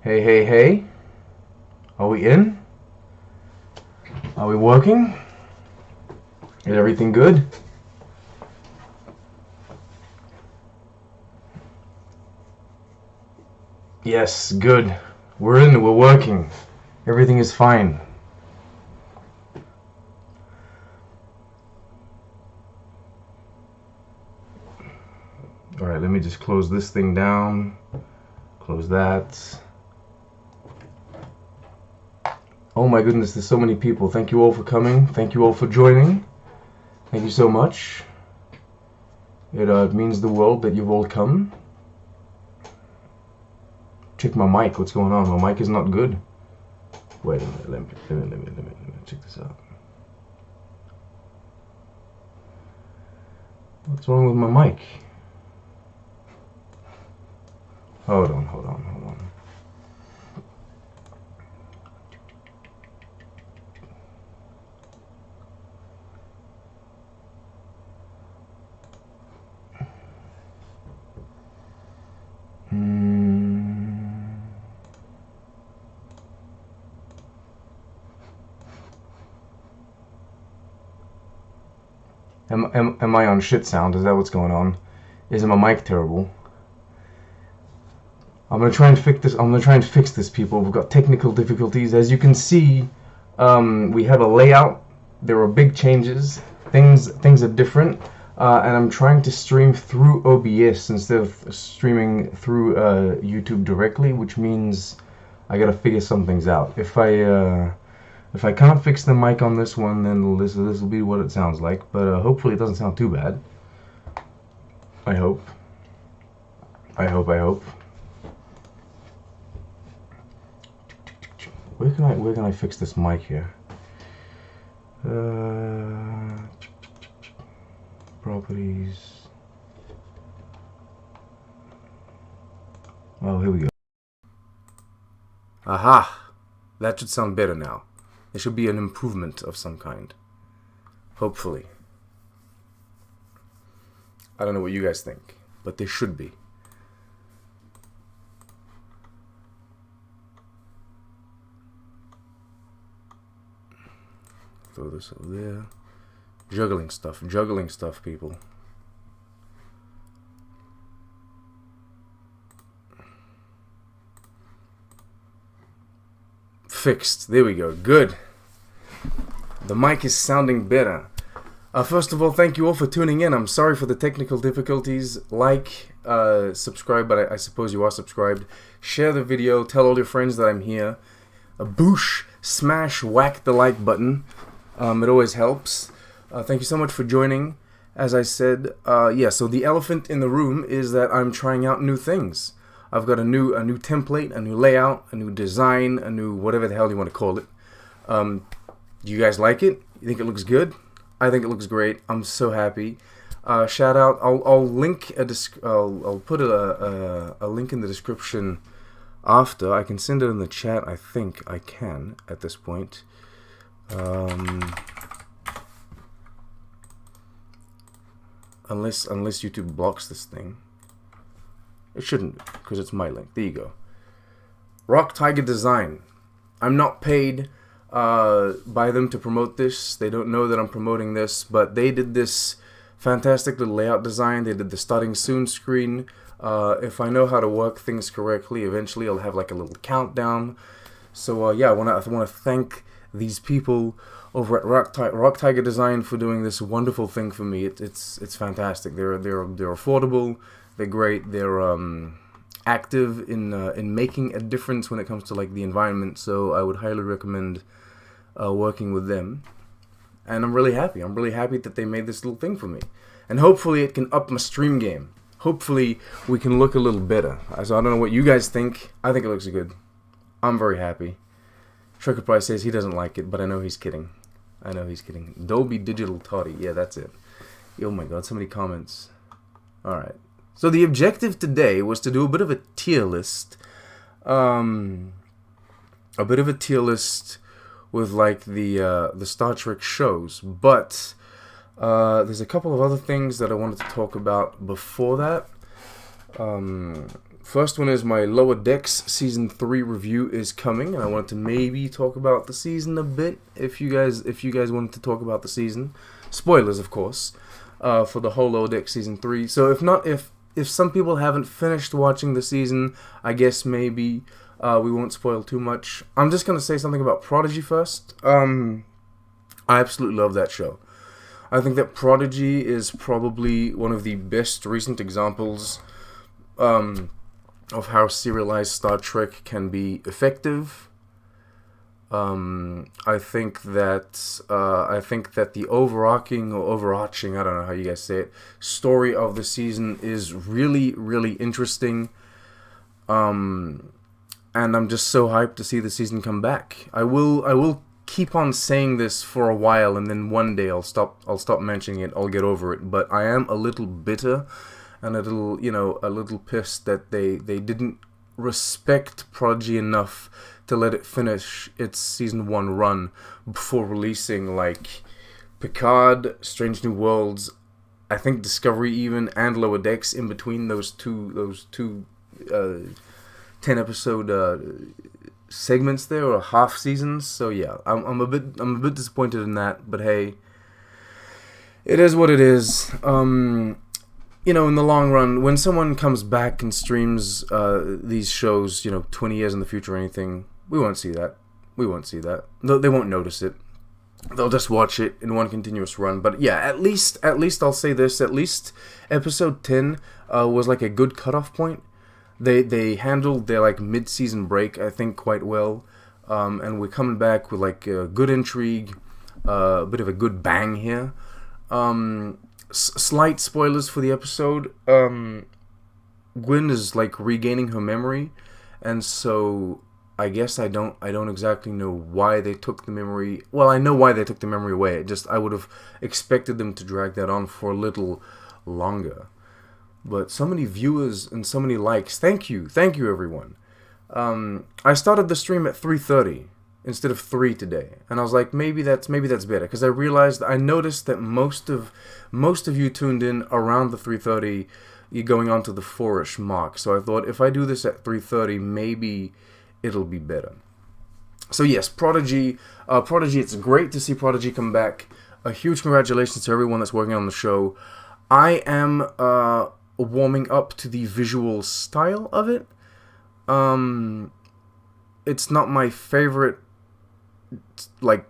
Hey, hey, hey. Are we in? Are we working? Is everything good? Yes, good. We're in, we're working. Everything is fine. Alright, let me just close this thing down. Close that. Oh my goodness, there's so many people. Thank you all for coming. Thank you all for joining. Thank you so much. It means the world that you've all come. Check my mic. What's going on? My mic is not good. Wait a minute. Let me check this out. What's wrong with my mic? Hold on. Am I on shit sound? Is that what's going on? Isn't my mic terrible? I'm gonna try and fix this, people. We've got technical difficulties. As you can see, we have a layout. There are big changes. Things are different, and I'm trying to stream through OBS instead of streaming through YouTube directly, which means I gotta figure some things out. If I can't fix the mic on this one, then this will be what it sounds like. But hopefully it doesn't sound too bad. I hope. Where can I fix this mic here? Properties. Oh, here we go. Aha! That should sound better now. There should be an improvement of some kind. Hopefully. I don't know what you guys think, but there should be. Throw this over there. Juggling stuff, people. Fixed. There we go. Good. The mic is sounding better. First of all, thank you all for tuning in. I'm sorry for the technical difficulties. Like, subscribe, but I suppose you are subscribed. Share the video. Tell all your friends that I'm here. Boosh, smash, whack the like button. It always helps. Thank you so much for joining. As I said, so the elephant in the room is that I'm trying out new things. I've got a new template, a new layout, a new design, a new whatever the hell you want to call it. Do you guys like it? You think it looks good? I think it looks great. I'm so happy. Shout out. I'll link I'll put a link in the description after. I can send it in the chat. I think I can at this point. Unless YouTube blocks this thing. It shouldn't, because it's my link. There you go. Rock Tiger Design. I'm not paid by them to promote this. They don't know that I'm promoting this, but they did this fantastic little layout design. They did the starting soon screen. If I know how to work things correctly, eventually I'll have like a little countdown. So yeah, I want to thank these people over at Rock Tiger Design for doing this wonderful thing for me. It's fantastic. They're affordable. They're great. They're active in making a difference when it comes to like the environment. So I would highly recommend working with them. And I'm really happy. I'm really happy that they made this little thing for me. And hopefully it can up my stream game. Hopefully we can look a little better. So I don't know what you guys think. I think it looks good. I'm very happy. Trucker Price says he doesn't like it, but I know he's kidding. Dolby Digital Toddy. Yeah, that's it. Oh my god, so many comments. Alright. So the objective today was to do a bit of a tier list. With like the Star Trek shows. But there's a couple of other things that I wanted to talk about before that. First one is my Lower Decks Season 3 review is coming, and I wanted to maybe talk about the season a bit, if you guys wanted to talk about the season. Spoilers, of course, for the whole Lower Decks Season 3. So if some people haven't finished watching the season, I guess maybe we won't spoil too much. I'm just going to say something about Prodigy first. I absolutely love that show. I think that Prodigy is probably one of the best recent examples of how serialized Star Trek can be effective. I think that the overarching, I don't know how you guys say it, story of the season is really, really interesting. And I'm just so hyped to see the season come back. I will keep on saying this for a while, and then one day I'll stop mentioning it. I'll get over it. But I am a little bitter and a little pissed that they didn't respect Prodigy enough to let it finish its season 1 run before releasing like Picard, Strange New Worlds, I think Discovery even, and Lower Decks in between those two 10-episode segments there, or half seasons. So yeah, I'm a bit disappointed in that, but hey, it is what it is. In the long run, when someone comes back and streams these shows, 20 years in the future or anything, we won't see that. They won't notice it. They'll just watch it in one continuous run. But yeah, at least I'll say this. At least episode 10 was like a good cutoff point. They handled their like mid-season break, I think, quite well. And we're coming back with like good intrigue, a bit of a good bang here. Slight spoilers for the episode. Gwyn is like regaining her memory, and so I guess I don't exactly know why they took the memory. Well, I know why they took the memory away. I would have expected them to drag that on for a little longer. But so many viewers and so many likes. Thank you everyone. I started the stream at 3:30 instead of 3 today, and I was like, maybe that's better, because I noticed that most of you tuned in around the 3:30, you're going on to the 4ish mark. So I thought if I do this at 3:30, maybe it'll be better. So yes, Prodigy, it's great to see Prodigy come back. A huge congratulations to everyone that's working on the show. I am warming up to the visual style of it. It's not my favorite like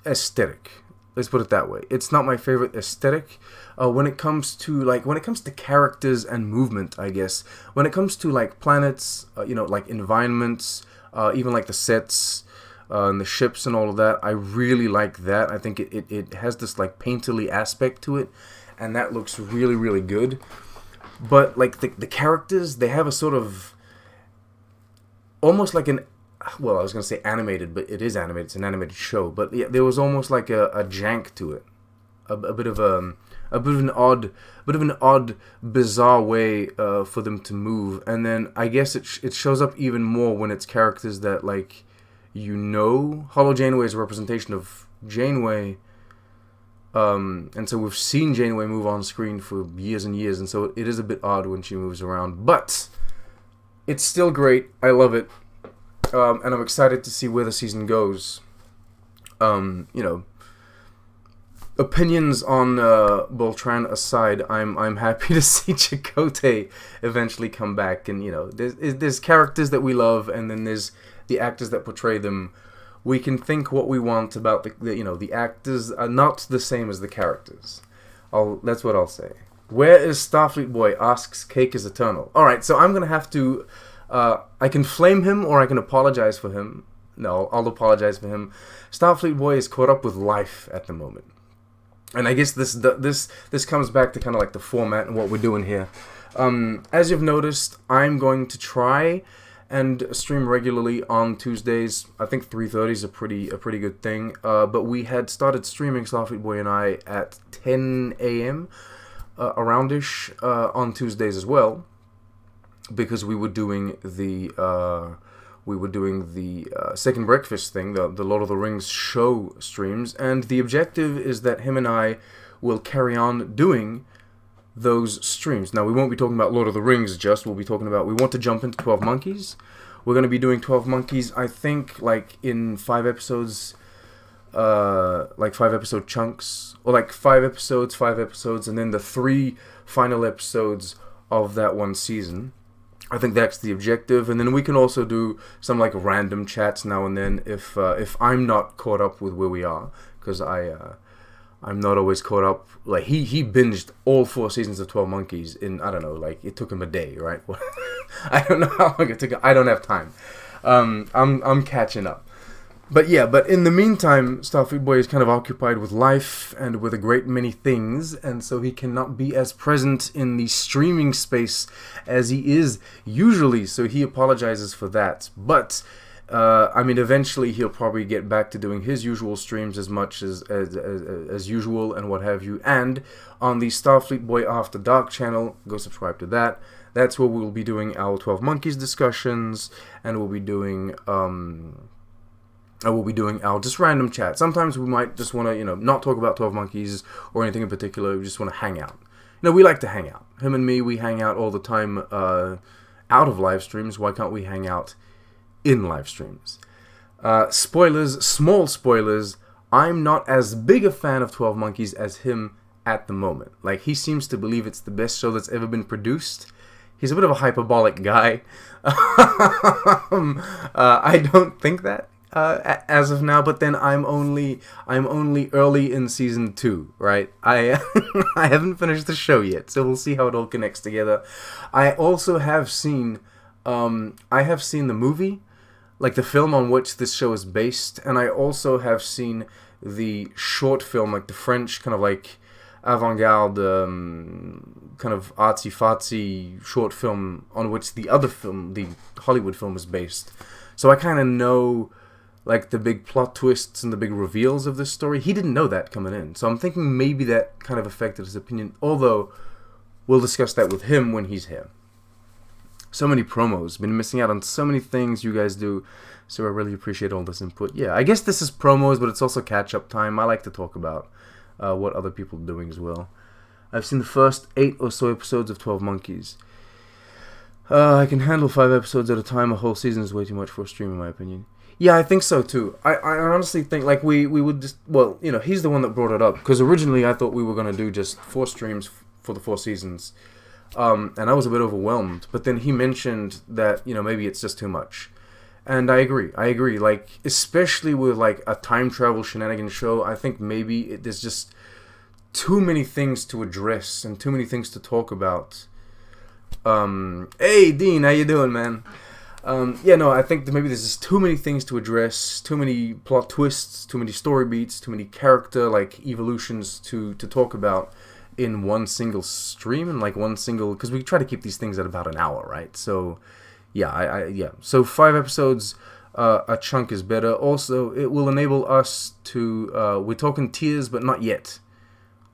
aesthetic. Let's put it that way. It's not my favorite aesthetic when it comes to characters and movement, I guess. When it comes to like planets, like environments, even like the sets and the ships and all of that, I really like that. I think it has this like painterly aspect to it, and that looks really, really good. But like the characters, they have a sort of almost like I was going to say animated, but it is animated. It's an animated show. But yeah, there was almost like a jank to it, a bit of an odd, bizarre way for them to move. And then I guess it shows up even more when it's characters that like Hollow Janeway is a representation of Janeway. And so we've seen Janeway move on screen for years and years, and so it is a bit odd when she moves around. But it's still great. I love it. And I'm excited to see where the season goes. Opinions on Beltran aside, I'm happy to see Chakotay eventually come back. And there's characters that we love, and then there's the actors that portray them. We can think what we want about the actors are not the same as the characters. That's what I'll say. Where is Starfleet Boy? Asks Cake is Eternal. All right, so I'm gonna have to. I can flame him or I can apologize for him. No, I'll apologize for him. Starfleet Boy is caught up with life at the moment, and I guess this comes back to kind of like the format and what we're doing here. As you've noticed, I'm going to try and stream regularly on Tuesdays. I think 3:30 is a pretty good thing. But we had started streaming, Starfleet Boy and I, at 10 a.m. Aroundish on Tuesdays as well, because we were doing the Second Breakfast thing, the Lord of the Rings show streams, and the objective is that him and I will carry on doing those streams. Now, we won't be talking about Lord of the Rings just. We'll be talking about, we want to jump into 12 Monkeys. We're going to be doing 12 Monkeys, I think, like in 5 episodes, like 5 episode chunks, or like 5 episodes, and then the 3 final episodes of that one season. I think that's the objective, and then we can also do some like random chats now and then if I'm not caught up with where we are, because I'm not always caught up. Like he binged all 4 seasons of 12 Monkeys in, I don't know, like it took him a day, right? I don't know how long it took. I don't have time. I'm catching up. But yeah, but in the meantime, Starfleet Boy is kind of occupied with life and with a great many things, and so he cannot be as present in the streaming space as he is usually, so he apologizes for that. But, I mean, eventually he'll probably get back to doing his usual streams as much as usual and what have you, and on the Starfleet Boy After Dark channel, go subscribe to that. That's where we'll be doing our 12 Monkeys discussions, and we'll be doing our just random chat. Sometimes we might just want to, not talk about 12 Monkeys or anything in particular. We just want to hang out. We like to hang out. Him and me, we hang out all the time out of live streams. Why can't we hang out in live streams? Spoilers, small spoilers. I'm not as big a fan of 12 Monkeys as him at the moment. Like, he seems to believe it's the best show that's ever been produced. He's a bit of a hyperbolic guy. I don't think that. As of now, but then I'm only early in season 2, right? I haven't finished the show yet, so we'll see how it all connects together. I also have seen the movie, like the film on which this show is based, and I also have seen the short film, like the French kind of like avant-garde kind of artsy-fartsy short film on which the other film, the Hollywood film, is based. So I kind of know like the big plot twists and the big reveals of this story. He didn't know that coming in, so I'm thinking maybe that kind of affected his opinion, although we'll discuss that with him when he's here. So many promos, been missing out on so many things you guys do, so I really appreciate all this input. Yeah, I guess this is promos, but it's also catch-up time. I like to talk about what other people are doing as well. I've seen the first 8 or so episodes of 12 Monkeys. I can handle 5 episodes at a time. A whole season is way too much for a stream, in my opinion. Yeah, I think so too. I honestly think like we would just, well, he's the one that brought it up, because originally I thought we were going to do just 4 streams for the 4 seasons, and I was a bit overwhelmed, but then he mentioned that, maybe it's just too much, and I agree, like, especially with like a time travel shenanigans show, I think maybe there's just too many things to address and too many things to talk about. Hey Dean, how you doing, man? I think that maybe there's just too many things to address, too many plot twists, too many story beats, too many character like evolutions to talk about in one single stream, and like one single, because we try to keep these things at about an hour, right? So yeah, so 5 episodes a chunk is better. Also, it will enable us to we're talking tiers but not yet.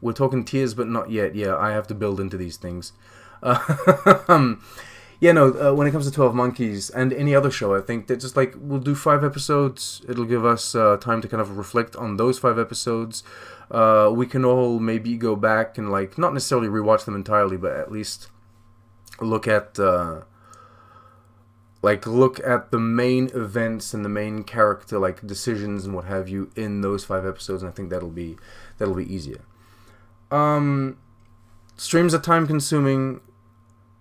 Yeah, I have to build into these things. When it comes to 12 Monkeys and any other show, I think that just like we'll do 5 episodes. It'll give us time to kind of reflect on those 5 episodes. We can all maybe go back and like not necessarily rewatch them entirely, but at least look at the main events and the main character like decisions and what have you in those 5 episodes. And I think that'll be easier. Streams are time consuming.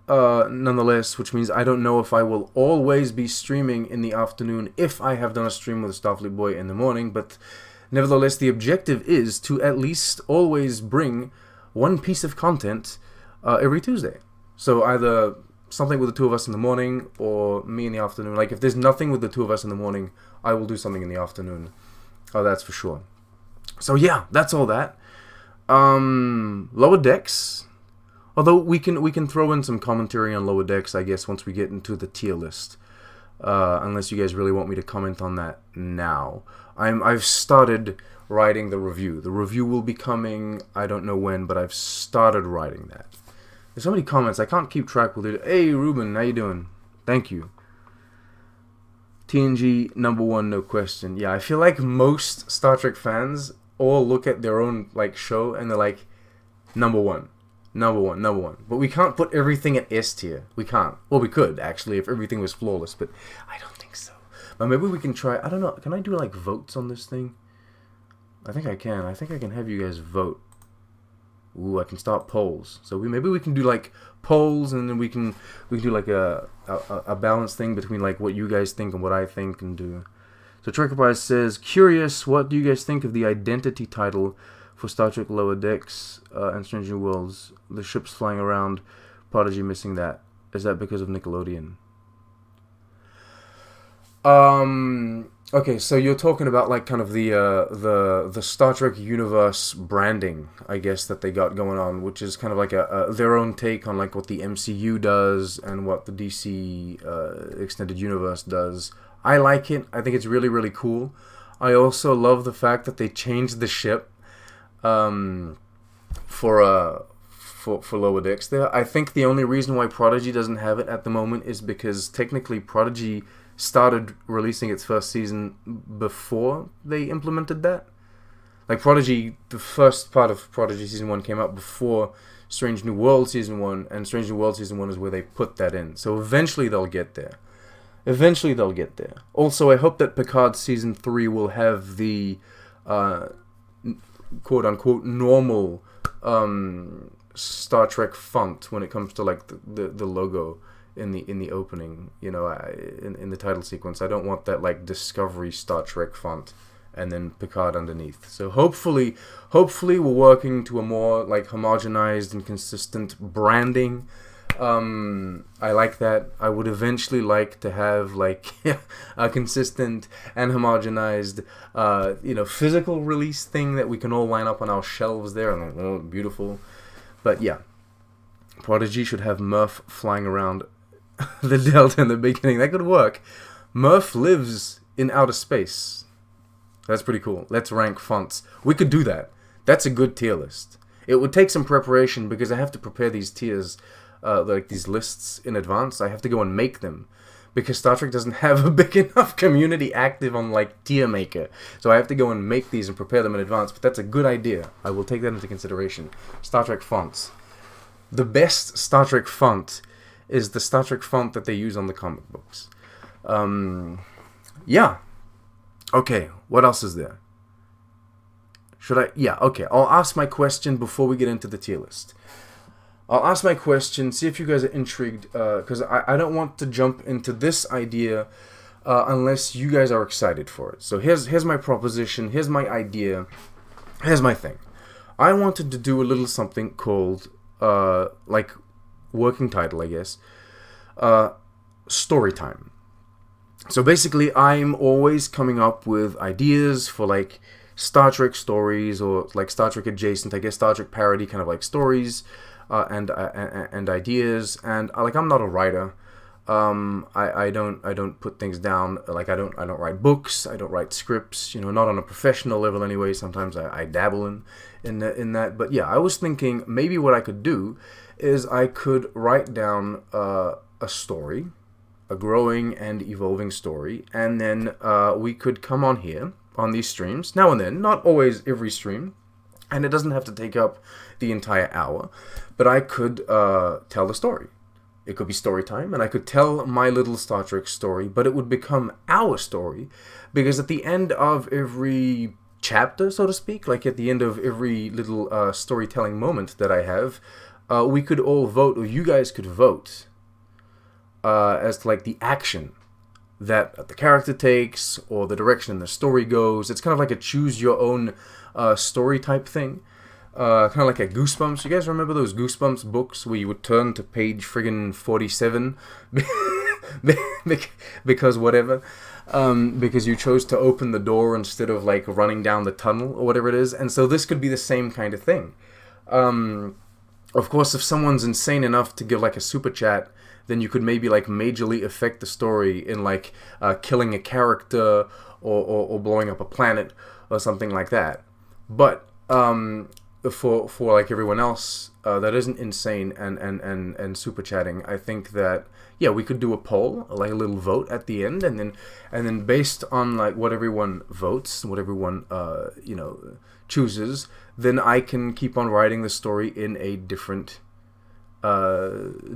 Nonetheless, which means I don't know if I will always be streaming in the afternoon if I have done a stream with Starfleet Boy in the morning, but nevertheless, the objective is to at least always bring one piece of content every Tuesday. So either something with the 2 of us in the morning or me in the afternoon. Like if there's nothing with the 2 of us in the morning, I will do something in the afternoon. Oh, that's for sure. So yeah, that's all that. Lower Decks. Although we can throw in some commentary on Lower Decks, I guess, once we get into the tier list. Unless you guys really want me to comment on that now. I've started writing the review. The review will be coming, I don't know when, but I've started writing that. There's so many comments, I can't keep track with it. Hey, Ruben, how you doing? Thank you. TNG #1, no question. Yeah, I feel like most Star Trek fans all look at their own like show and they're like, #1. Number one. But we can't put everything at S tier. We can't. Well, we could, actually, if everything was flawless, but I don't think so. But maybe we can try, I don't know, can I do, like, votes on this thing? I think I can. I think I can have you guys vote. Ooh, I can start polls. So maybe we can do, like, polls, and then we can do, like, a balanced thing between, like, what you guys think and what I think and do. So Trekkerprize says, curious, what do you guys think of the identity title for Star Trek Lower Decks and Strange New Worlds? The ships flying around, Prodigy missing that. Is that because of Nickelodeon? Okay, so you're talking about like kind of the Star Trek universe branding, I guess, that they got going on, which is kind of like their own take on like what the MCU does and what the DC extended universe does. I like it. I think it's really, really cool. I also love the fact that they changed the ship for Lower Decks there. I think the only reason why Prodigy doesn't have it at the moment is because technically Prodigy started releasing its first season before they implemented that. Like Prodigy, the first part of Prodigy Season 1 came out before Strange New World Season 1, and Strange New World Season 1 is where they put that in. So eventually they'll get there. Also, I hope that Picard Season 3 will have the quote-unquote normal Star Trek font when it comes to like the logo in the opening, you know, in the title sequence. I don't want that like Discovery Star Trek font and then Picard underneath. So hopefully we're working to a more like homogenized and consistent branding. I like that. I would eventually like to have like a consistent and homogenized, physical release thing that we can all line up on our shelves there, and like, oh, beautiful. But yeah, Prodigy should have Murph flying around the Delta in the beginning. That could work. Murph lives in outer space. That's pretty cool. Let's rank fonts. We could do that. That's a good tier list. It would take some preparation because I have to prepare these tiers, like these lists in advance. I have to go and make them because Star Trek doesn't have a big enough community active on like Tier Maker. So I have to go and make these and prepare them in advance. But that's a good idea. I will take that into consideration. Star Trek fonts. The best Star Trek font is the Star Trek font that they use on the comic books. Yeah. Okay, what else is there? Should I? Yeah, okay. I'll ask my question before we get into the tier list. I'll ask my question, see if you guys are intrigued, because I don't want to jump into this idea unless you guys are excited for it. So here's my proposition, here's my idea, here's my thing. I wanted to do a little something called, like, working title, I guess, story time. So basically, I'm always coming up with ideas for, like, Star Trek stories, or, like, Star Trek adjacent, I guess, Star Trek parody kind of, like, stories, and ideas, and, like, I'm not a writer. I don't put things down, like, I don't write books, I don't write scripts, you know, not on a professional level anyway. Sometimes I dabble in that, but yeah, I was thinking maybe what I could do is I could write down a story, a growing and evolving story, and then we could come on here on these streams now and then, not always every stream, and it doesn't have to take up the entire hour, but I could tell the story. It could be story time, and I could tell my little Star Trek story, but it would become our story, because at the end of every chapter, so to speak, like at the end of every little storytelling moment that I have, we could all vote, or you guys could vote, as to like the action that the character takes, or the direction the story goes. It's kind of like a choose your own story type thing. Kind of like a Goosebumps. You guys remember those Goosebumps books where you would turn to page friggin' 47 because whatever, because you chose to open the door instead of like running down the tunnel or whatever it is. And so this could be the same kind of thing. Of course, if someone's insane enough to give like a super chat, then you could maybe like majorly affect the story in like killing a character or blowing up a planet or something like that. But for like everyone else that isn't insane and super chatting, I think that yeah, we could do a poll, like a little vote at the end, and then based on like what everyone votes, what everyone chooses, then I can keep on writing the story in a different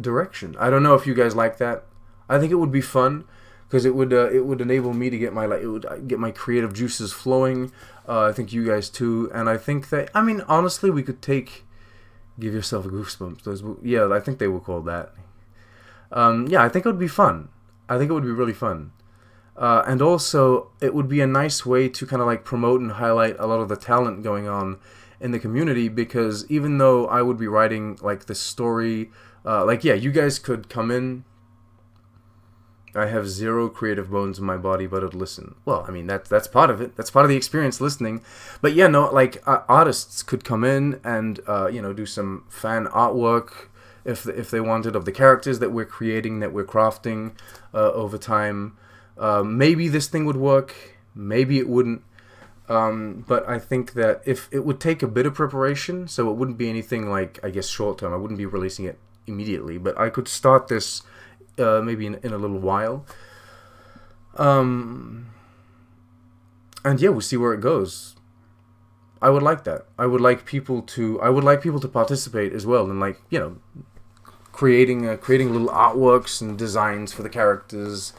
direction. I don't know if you guys like that. I think it would be fun because it would enable me to get my it would get my creative juices flowing. I think you guys too, and I think that honestly we could give yourself goosebumps. I think they were called that. I think it would be fun. I think it would be really fun. And also, it would be a nice way to kind of like promote and highlight a lot of the talent going on in the community, because even though I would be writing like the story, you guys could come in. I have zero creative bones in my body, but I'd listen. Well, that's part of it. That's part of the experience, listening. But artists could come in and do some fan artwork if they wanted of the characters that we're creating, that we're crafting over time. Maybe this thing would work. Maybe it wouldn't. But I think that if it would take a bit of preparation, so it wouldn't be anything like, I guess, short term. I wouldn't be releasing it immediately, but I could start this maybe in a little while. And we'll see where it goes. I would like that. I would like people to participate as well, and creating little artworks and designs for the characters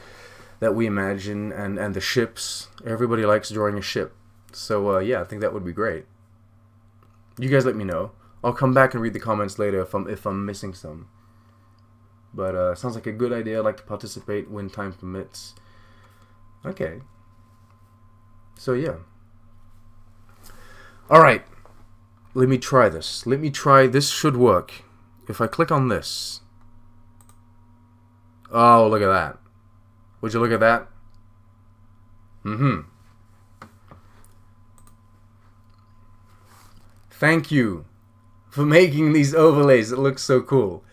that we imagine, and the ships. Everybody likes drawing a ship. So I think that would be great. You guys let me know. I'll come back and read the comments later if I'm missing some. But sounds like a good idea. I'd like to participate when time permits. Okay. So yeah. Alright. Let me try this. This should work. If I click on this. Oh, look at that. Would you look at that? Thank you for making these overlays. It looks so cool.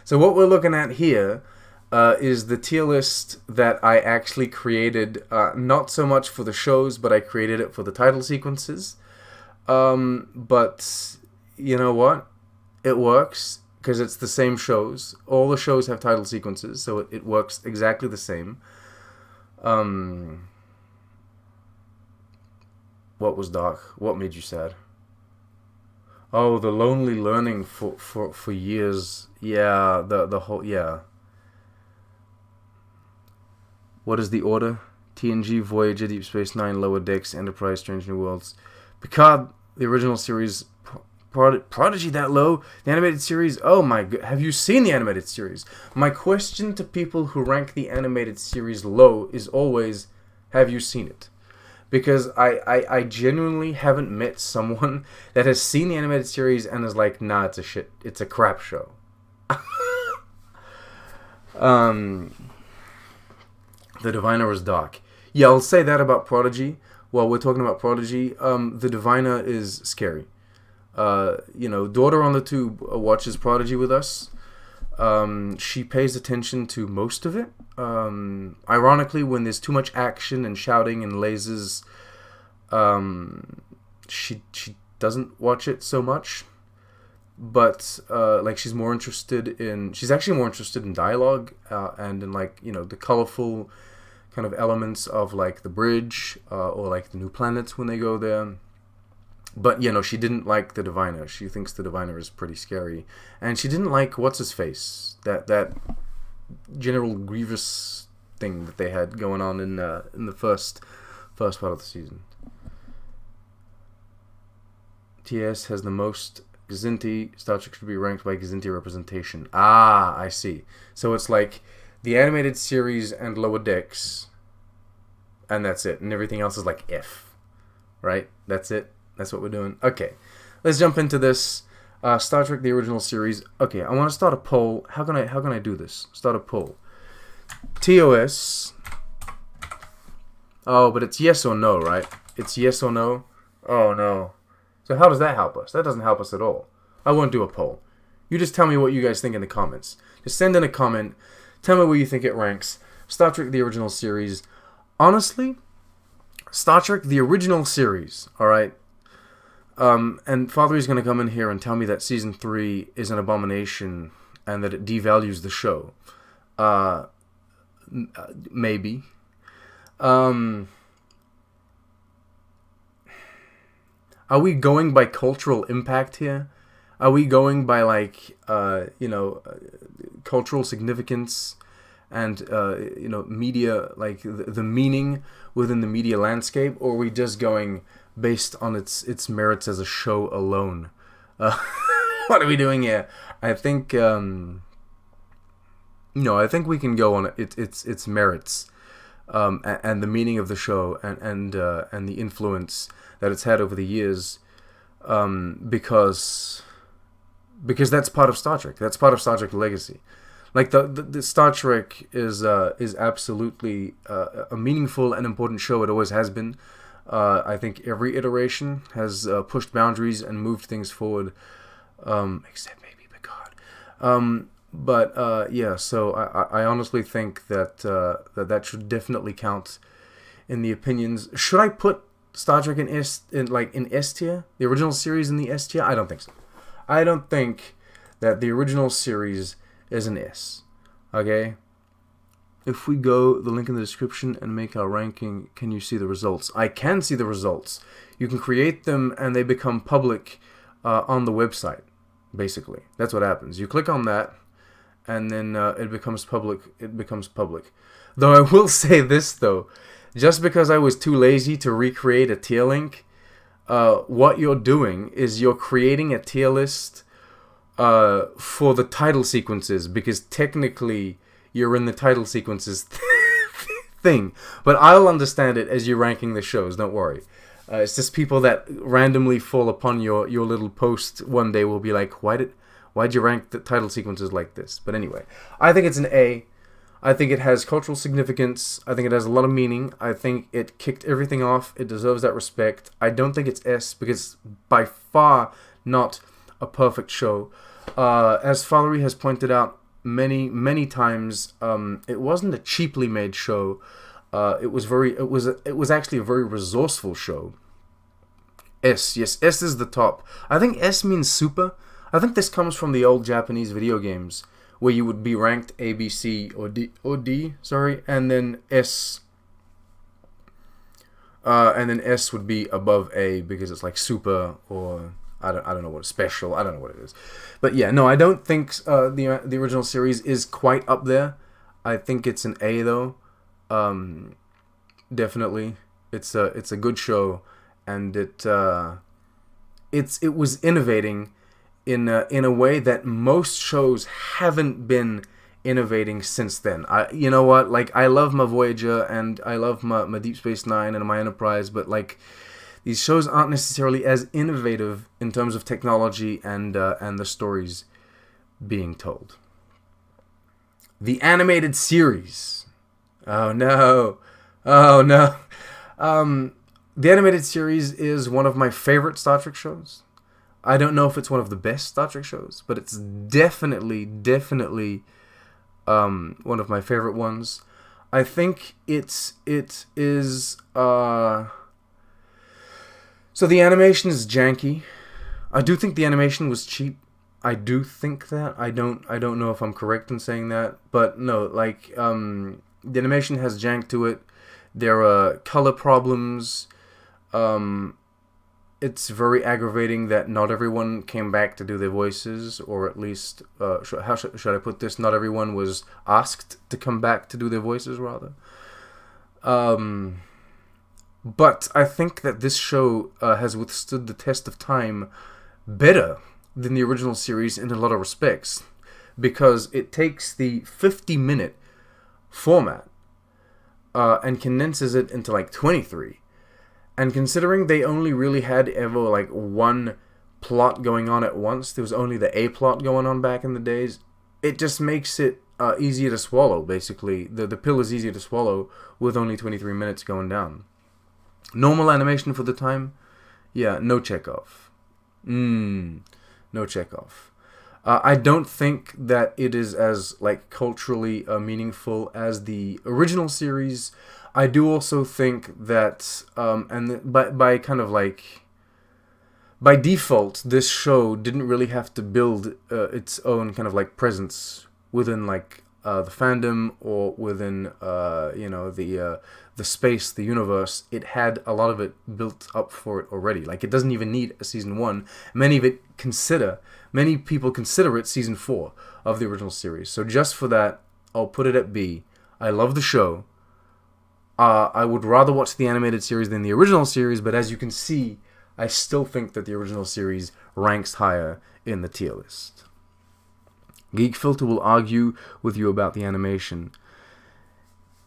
So what we're looking at here is the tier list that I actually created, not so much for the shows, but I created it for the title sequences. But you know what? It works because it's the same shows. All the shows have title sequences, so it works exactly the same. What was dark? What made you sad? Oh, the lonely learning for years. Yeah, the whole, yeah. What is the order? TNG, Voyager, Deep Space Nine, Lower Decks, Enterprise, Strange New Worlds. Picard, the original series. Prodigy that low? The animated series? Oh my god. Have you seen the animated series? My question to people who rank the animated series low is always, have you seen it? Because I genuinely haven't met someone that has seen the animated series and is like, nah, it's a crap show. The Diviner is dark. Yeah, I'll say that about Prodigy. While we're talking about Prodigy, the Diviner is scary. Daughter on the Tube watches Prodigy with us. She pays attention to most of it. Ironically, when there's too much action and shouting and lasers, she doesn't watch it so much. But she's actually more interested in dialogue and in the colorful kind of elements of like the bridge or like the new planets when they go there. But, she didn't like the Diviner. She thinks the Diviner is pretty scary. And she didn't like What's-His-Face. That General Grievous thing that they had going on in the first part of the season. TS has the most Gzinti. Star Trek should be ranked by Gzinti representation. Ah, I see. So it's like the animated series and Lower Decks. And that's it. And everything else is like F. Right? That's it. That's what we're doing. Okay, let's jump into this. Star Trek: The Original Series. Okay, I want to start a poll. How can I do this? Start a poll. TOS. Oh, but it's yes or no, right? It's yes or no. Oh no. So how does that help us? That doesn't help us at all. I won't do a poll. You just tell me what you guys think in the comments. Just send in a comment. Tell me where you think it ranks. Star Trek: The Original Series. Honestly, Star Trek: The Original Series. All right. And Father is going to come in here and tell me that Season 3 is an abomination and that it devalues the show. Maybe. Are we going by cultural impact here? Are we going by like cultural significance and media, like the meaning within the media landscape, or are we just going based on its merits as a show alone? What are we doing here? I think I think we can go on its merits, and the meaning of the show, and the influence that it's had over the years, because that's part of Star Trek. That's part of Star Trek legacy. Like the Star Trek is absolutely a meaningful and important show. It always has been. I think every iteration has pushed boundaries and moved things forward, except maybe Picard. So I honestly think that that should definitely count in the opinions. Should I put Star Trek in S tier? The original series in the S tier? I don't think so. I don't think that the original series is an S. Okay? If we go the link in the description and make our ranking, can you see the results? I can see the results. You can create them and they become public on the website, basically. That's what happens. You click on that and then it becomes public. Though I will say this, though. Just because I was too lazy to recreate a tier link, what you're doing is you're creating a tier list for the title sequences, because technically you're in the title sequences thing. But I'll understand it as you're ranking the shows, don't worry. It's just people that randomly fall upon your little post one day will be like, why'd you rank the title sequences like this? But anyway, I think it's an A. I think it has cultural significance. I think it has a lot of meaning. I think it kicked everything off. It deserves that respect. I don't think it's S, because by far not a perfect show. As Valerie has pointed out many times, it wasn't a cheaply made show. It was actually a very resourceful show. S, yes, S is the top. I think S means super. I think this comes from the old Japanese video games, where you would be ranked A, B, C, or D, and then S. And then S would be above A because it's like super, or I don't know what, special. I don't know what it is. But yeah, no, I don't think the original series is quite up there. I think it's an A though. Definitely, it's a good show, and it was innovating in a way that most shows haven't been innovating since then. You know what? Like, I love my Voyager and I love my Deep Space Nine and my Enterprise, but like, these shows aren't necessarily as innovative in terms of technology and the stories being told. The animated series. Oh no. The animated series is one of my favorite Star Trek shows. I don't know if it's one of the best Star Trek shows, but it's definitely one of my favorite ones. I think it is. So the animation is janky. I do think the animation was cheap. I do think that. I don't know if I'm correct in saying that, but no, like the animation has jank to it. There are color problems. It's very aggravating that not everyone came back to do their voices, or at least, how should I put this? Not everyone was asked to come back to do their voices, rather. But I think that this show has withstood the test of time better than the original series in a lot of respects, because it takes the 50-minute format and condenses it into like 23. And considering they only really had ever like one plot going on at once, there was only the A plot going on back in the days, it just makes it easier to swallow, basically. The pill is easier to swallow with only 23 minutes going down. Normal animation for the time? Yeah, no Chekhov. No Chekhov. I don't think that it is as like culturally meaningful as the original series. I do also think that, by kind of like, by default, this show didn't really have to build its own kind of like presence within like the fandom or within the space, the universe, it had a lot of it built up for it already. Like, it doesn't even need a season 1. Many people consider it season 4 of the original series. So just for that, I'll put it at B. I love the show. I would rather watch the animated series than the original series, but as you can see, I still think that the original series ranks higher in the tier list. Geek Filter will argue with you about the animation.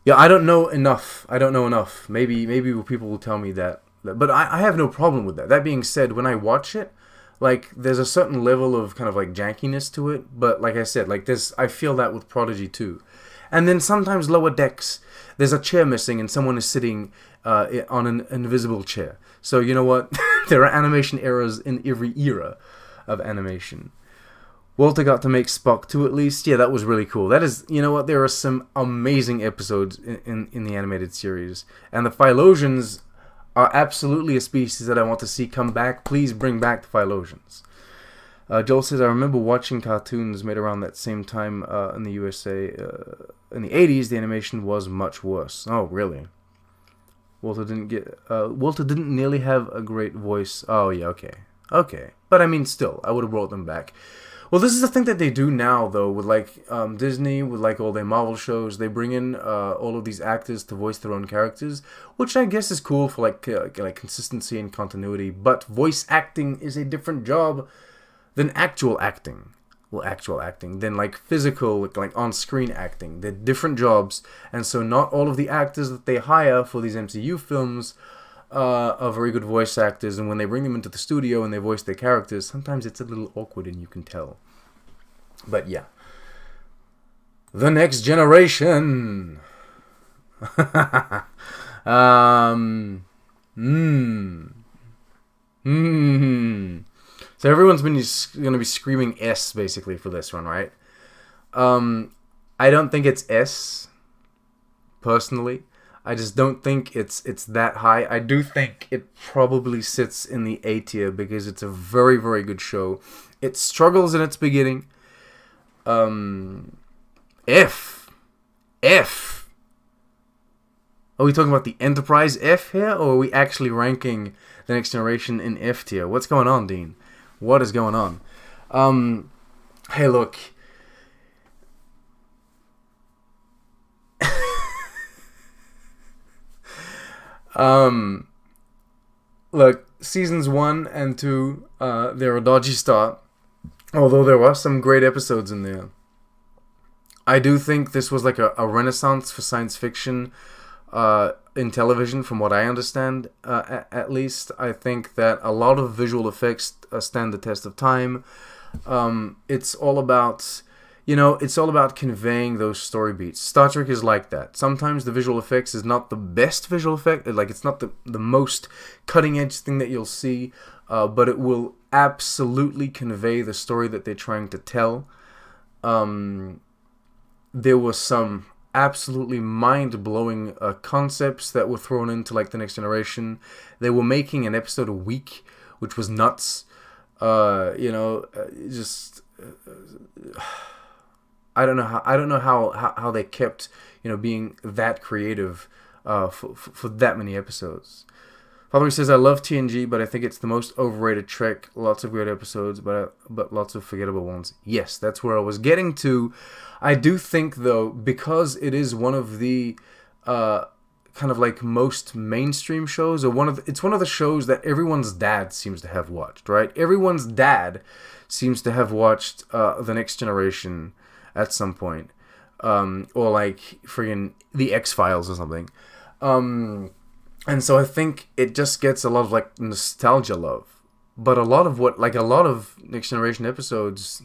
Yeah, I don't know enough. Maybe people will tell me that. But I have no problem with that. That being said, when I watch it, like, there's a certain level of kind of like jankiness to it. But like I said, like this, I feel that with Prodigy too. And then sometimes Lower Decks, there's a chair missing and someone is sitting on an invisible chair. So you know what? There are animation errors in every era of animation. Walter got to make Spock 2 at least. Yeah, that was really cool. That is, you know what? There are some amazing episodes in the animated series. And the Phylosians are absolutely a species that I want to see come back. Please bring back the Phylosians. Joel says, I remember watching cartoons made around that same time in the USA. In the 80s, the animation was much worse. Oh, really? Walter didn't nearly have a great voice. Oh, yeah, okay. But I mean, still, I would have brought them back. Well, this is the thing that they do now, though, with like Disney, with like all their Marvel shows. They bring in all of these actors to voice their own characters, which I guess is cool for like consistency and continuity. But voice acting is a different job than actual acting. Than like physical, like on-screen acting. They're different jobs, and so not all of the actors that they hire for these MCU films are very good voice actors, and when they bring them into the studio and they voice their characters, sometimes it's a little awkward and you can tell. But yeah. The Next Generation. So everyone's going to be screaming S basically for this one, right? I don't think it's S, personally. I just don't think it's that high. I do think it probably sits in the A tier because it's a very, very good show. It struggles in its beginning. F. Are we talking about the Enterprise F here, or are we actually ranking The Next Generation in F tier? What's going on, Dean? What is going on? Hey, look. Look, seasons 1 and 2, they're a dodgy start. Although there are some great episodes in there. I do think this was like a renaissance for science fiction in television, from what I understand, at least. I think that a lot of visual effects stand the test of time. It's all about... it's all about conveying those story beats. Star Trek is like that. Sometimes the visual effects is not the best visual effect. Like, it's not the most cutting-edge thing that you'll see. But it will absolutely convey the story that they're trying to tell. There were some absolutely mind-blowing concepts that were thrown into, like, The Next Generation. They were making an episode a week, which was nuts. I don't know how they kept being that creative for that many episodes. Father says, I love TNG, but I think it's the most overrated Trek. Lots of great episodes, but lots of forgettable ones. Yes, that's where I was getting to. I do think, though, because it is one of the kind of like most mainstream shows, or it's one of the shows that everyone's dad seems to have watched, right? Everyone's dad seems to have watched The Next Generation at some point, or like friggin' The X-Files or something. And so I think it just gets a lot of like nostalgia love. But a lot of Next Generation episodes,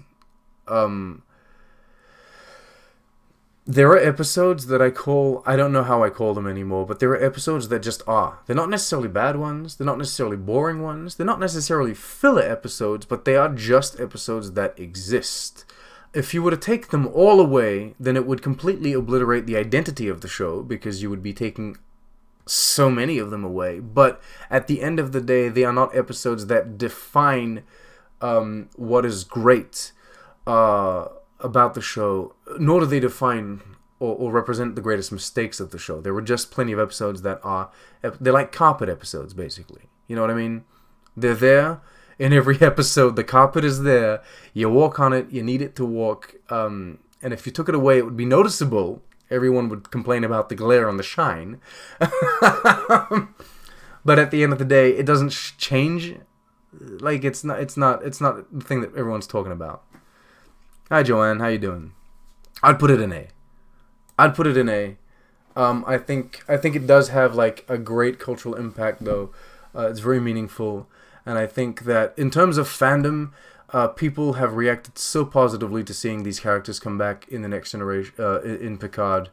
there are episodes that I don't know how I call them anymore, but there are episodes that just are. They're not necessarily bad ones, they're not necessarily boring ones, they're not necessarily filler episodes, but they are just episodes that exist. If you were to take them all away, then it would completely obliterate the identity of the show, because you would be taking so many of them away. But at the end of the day, they are not episodes that define what is great about the show, nor do they define or represent the greatest mistakes of the show. There were just plenty of episodes that are, they're like carpet episodes, basically. You know what I mean? They're there in every episode. The carpet is there. You walk on it. You need it to walk. And if you took it away, it would be noticeable. Everyone would complain about the glare on the shine. But at the end of the day, it doesn't change. Like, it's not the thing that everyone's talking about. Hi, Joanne. How you doing? I'd put it in A. I'd put it in A. I think it does have like a great cultural impact, though. It's very meaningful, and I think that in terms of fandom, people have reacted so positively to seeing these characters come back in the next generation, in Picard,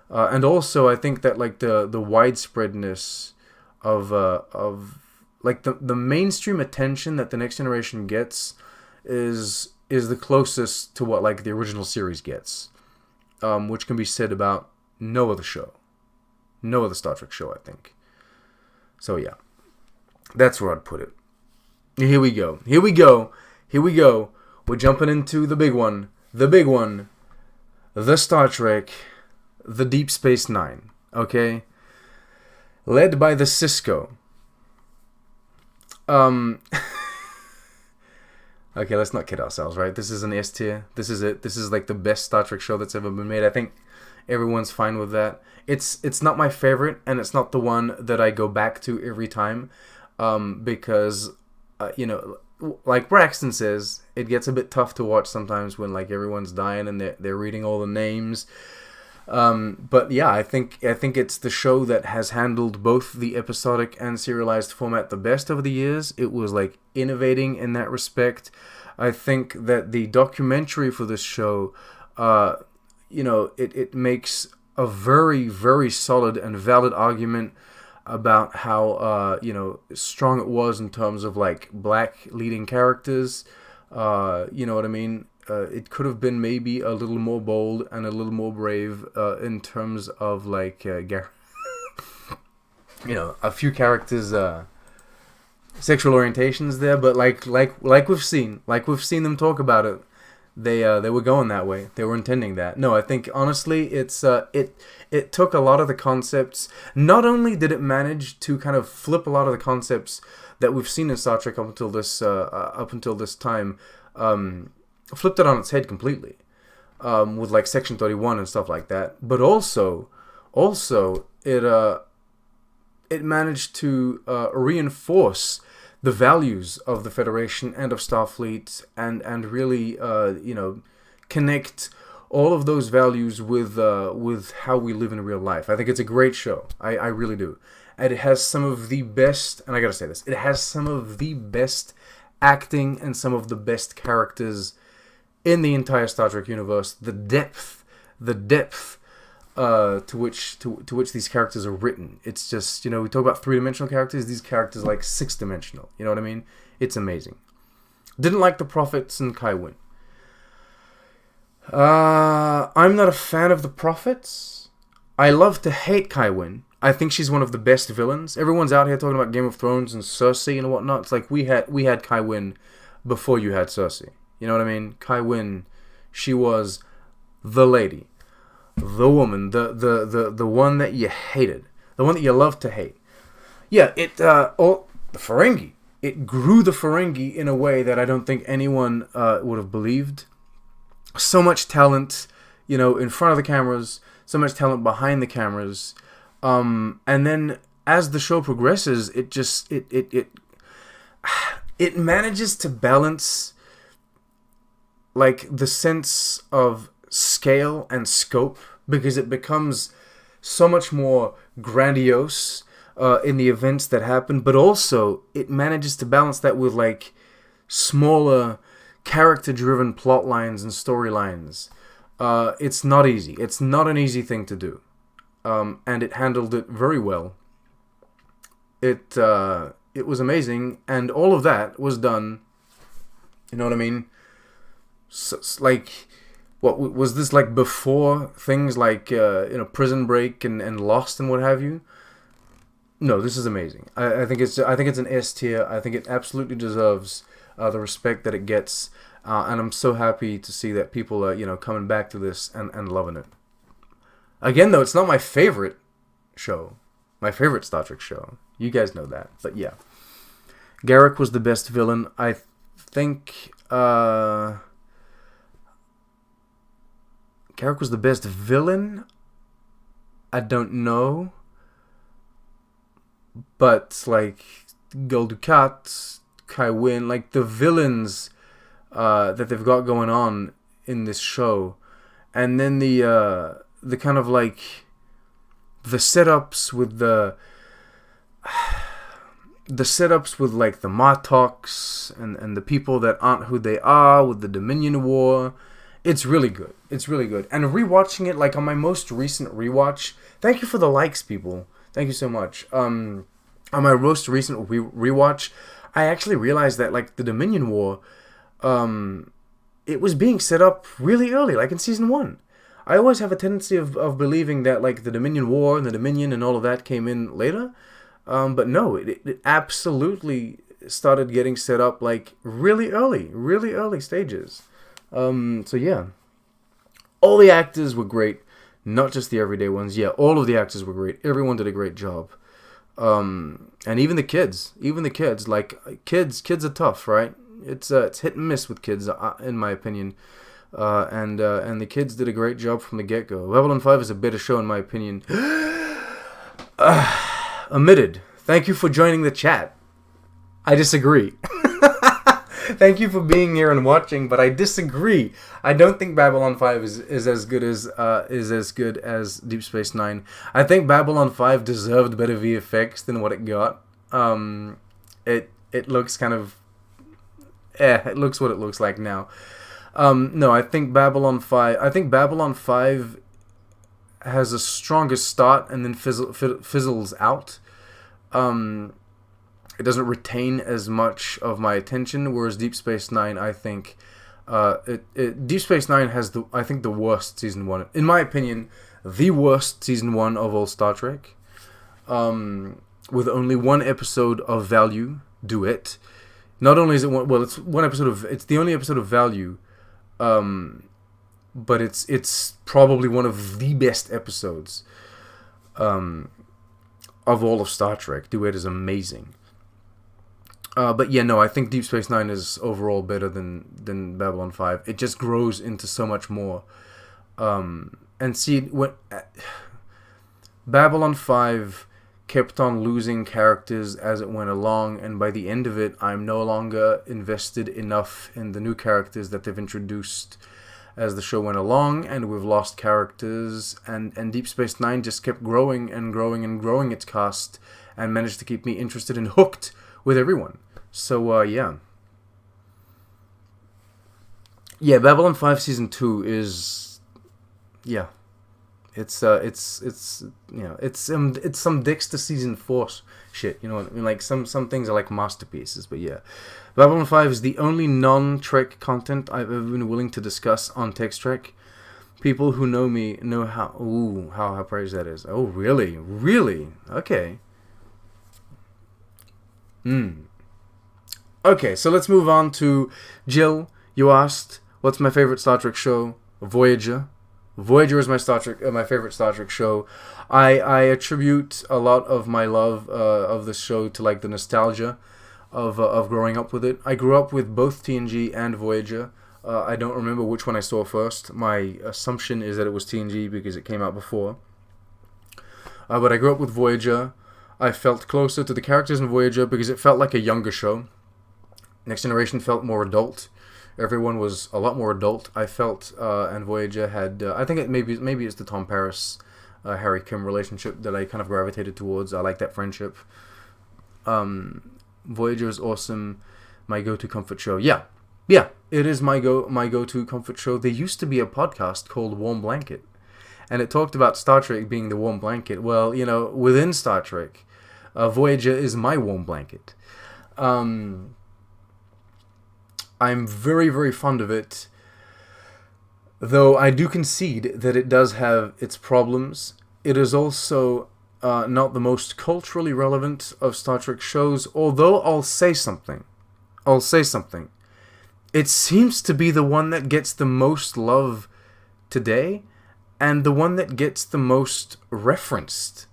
and also I think that like the widespreadness of like the mainstream attention that the next generation gets is the closest to what like the original series gets. Which can be said about no other show. No other Star Trek show, I think. So, yeah. That's where I'd put it. Here we go. We're jumping into the big one. The Star Trek, the Deep Space Nine. Okay? Led by the Cisco. Okay, let's not kid ourselves, right? This is an S tier. This is it. This is like the best Star Trek show that's ever been made. I think everyone's fine with that. It's not my favorite, and it's not the one that I go back to every time, because like Braxton says, it gets a bit tough to watch sometimes when like everyone's dying and they're reading all the names. But yeah, I think it's the show that has handled both the episodic and serialized format the best over the years. It was like innovating in that respect. I think that the documentary for this show, it makes a very, very solid and valid argument about how, strong it was in terms of like black leading characters. You know what I mean? It could have been maybe a little more bold and a little more brave in terms of like, a few characters' sexual orientations there, but like we've seen them talk about it, they were going that way. They were intending that. No, I think honestly, it took a lot of the concepts. Not only did it manage to kind of flip a lot of the concepts that we've seen in Star Trek up until this time. Flipped it on its head completely, with like Section 31 and stuff like that. But also it managed to reinforce the values of the Federation and of Starfleet, and really connect all of those values with how we live in real life. I think it's a great show. I really do. And it has some of the best, and I gotta say this, it has some of the best acting and some of the best characters in the entire Star Trek universe. The depth to which these characters are written. It's just, we talk about 3-dimensional characters. These characters are like 6-dimensional. You know what I mean? It's amazing. Didn't like the Prophets and Kai Wynn. I'm not a fan of the Prophets. I love to hate Kai Wynn. I think she's one of the best villains. Everyone's out here talking about Game of Thrones and Cersei and whatnot. It's like we had Kai Wynn before you had Cersei. You know what I mean? Kai Wynn, she was the lady, the woman, the one that you hated, the one that you loved to hate. Yeah, the Ferengi. It grew the Ferengi in a way that I don't think anyone would have believed. So much talent, in front of the cameras, so much talent behind the cameras. And then as the show progresses, it manages to balance like the sense of scale and scope, because it becomes so much more grandiose in the events that happen, but also it manages to balance that with like smaller character-driven plot lines and storylines. It's not easy. It's not an easy thing to do. And it handled it very well. It was amazing, and all of that was done, you know what I mean? So, like, what was this like before things like Prison Break and Lost and what have you? No, this is amazing. I think it's an S tier. I think it absolutely deserves the respect that it gets. and I'm so happy to see that people are coming back to this and loving it. Again, though, it's not my favorite show, my favorite Star Trek show. You guys know that, but yeah, Garak was the best villain. I think Garak was the best villain. I don't know, but like Gul Dukat, Kai Wynn, like the villains that they've got going on in this show, and then the kind of like the setups with the setups with like the Martoks and the people that aren't who they are with the Dominion War. It's really good. It's really good. And rewatching it, like on my most recent rewatch, thank you for the likes, people. Thank you so much. On my most recent rewatch, I actually realized that like the Dominion War, it was being set up really early, like in season 1. I always have a tendency of believing that like the Dominion War and the Dominion and all of that came in later. But no, it absolutely started getting set up like really early stages. So yeah, all the actors were great, not just the everyday ones. Yeah, all of the actors were great. Everyone did a great job. And even the kids, like kids are tough, right? It's hit and miss with kids, in my opinion. And the kids did a great job from the get-go. Babylon 5 is a better show in my opinion. Omitted. Thank you for joining the chat. I disagree. Thank you for being here and watching, but I disagree. I don't think Babylon 5 is as good as Deep Space Nine. I think Babylon 5 deserved better VFX than what it got. It looks kind of it looks what it looks like now. No, I think Babylon 5 has a stronger start and then fizzles out. It doesn't retain as much of my attention, whereas Deep Space Nine, I think, Deep Space Nine has the worst season 1, in my opinion, the worst season 1 of all Star Trek, with only one episode of value. Duet. Not only is it it's the only episode of value, but it's probably one of the best episodes, of all of Star Trek. Duet is amazing. But yeah, no, I think Deep Space Nine is overall better than Babylon 5. It just grows into so much more. And see, when Babylon 5 kept on losing characters as it went along, and by the end of it, I'm no longer invested enough in the new characters that they've introduced as the show went along, and we've lost characters, and Deep Space Nine just kept growing and growing and growing its cast, and managed to keep me interested and hooked with everyone. So, yeah. Yeah, Babylon 5 Season 2 is... Yeah. It's some Dexter Season 4 shit, you know what I mean? Like, some things are like masterpieces, but yeah. Babylon 5 is the only non-Trek content I've ever been willing to discuss on Text Trek. People who know me know how praise that is. Oh, really? Really? Okay. Okay, so let's move on to Jill. You asked, what's my favorite Star Trek show? Voyager. Voyager is my favorite Star Trek show. I attribute a lot of my love of this show to like the nostalgia of growing up with it. I grew up with both TNG and Voyager. I don't remember which one I saw first. My assumption is that it was TNG because it came out before. But I grew up with Voyager. I felt closer to the characters in Voyager because it felt like a younger show. Next Generation felt more adult. Everyone was a lot more adult, I felt, and Voyager had... I think maybe it's the Tom Paris, Harry Kim relationship that I kind of gravitated towards. I like that friendship. Voyager is awesome. My go-to comfort show. Yeah, it is my go-to comfort show. There used to be a podcast called Warm Blanket, and it talked about Star Trek being the warm blanket. Well, you know, within Star Trek, Voyager is my warm blanket. I'm very, very fond of it, though I do concede that it does have its problems. It is also not the most culturally relevant of Star Trek shows, although I'll say something. it seems to be the one that gets the most love today, and the one that gets the most referenced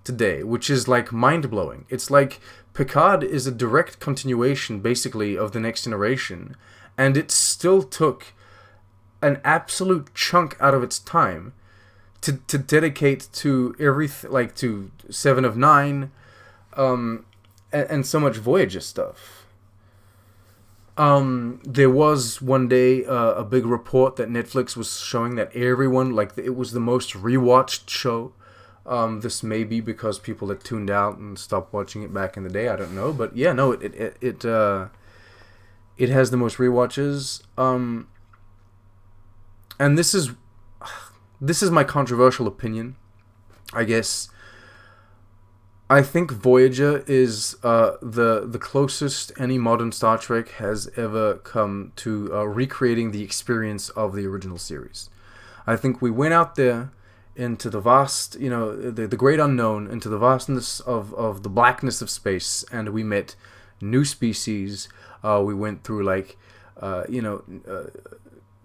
today, which is like mind-blowing. It's like Picard is a direct continuation, basically, of The Next Generation, and it still took an absolute chunk out of its time to dedicate to everything, like to Seven of Nine, and so much Voyager stuff. There was one day a big report that Netflix was showing that everyone, like, it was the most rewatched show. This may be because people had tuned out and stopped watching it back in the day. I don't know, but yeah, no, it has the most rewatches. And this is my controversial opinion, I guess. I think Voyager is the closest any modern Star Trek has ever come to recreating the experience of the original series. I think we went out there into the vast, the great unknown, into the vastness of the blackness of space, and we met new species. We went through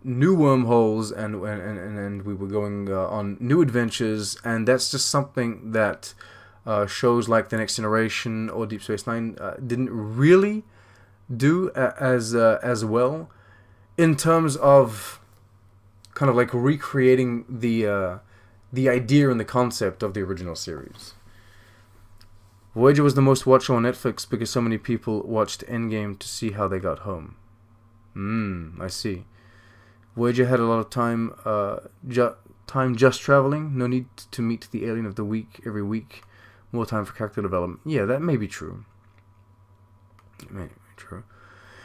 new wormholes, and we were going on new adventures, and that's just something that shows like The Next Generation or Deep Space Nine didn't really do as well, in terms of kind of like recreating the idea and the concept of the original series. Voyager was the most watched show on Netflix because so many people watched Endgame to see how they got home. I see. Voyager had a lot of time just traveling. No need to meet the alien of the week every week. More time for character development. Yeah, that may be true. It may be true.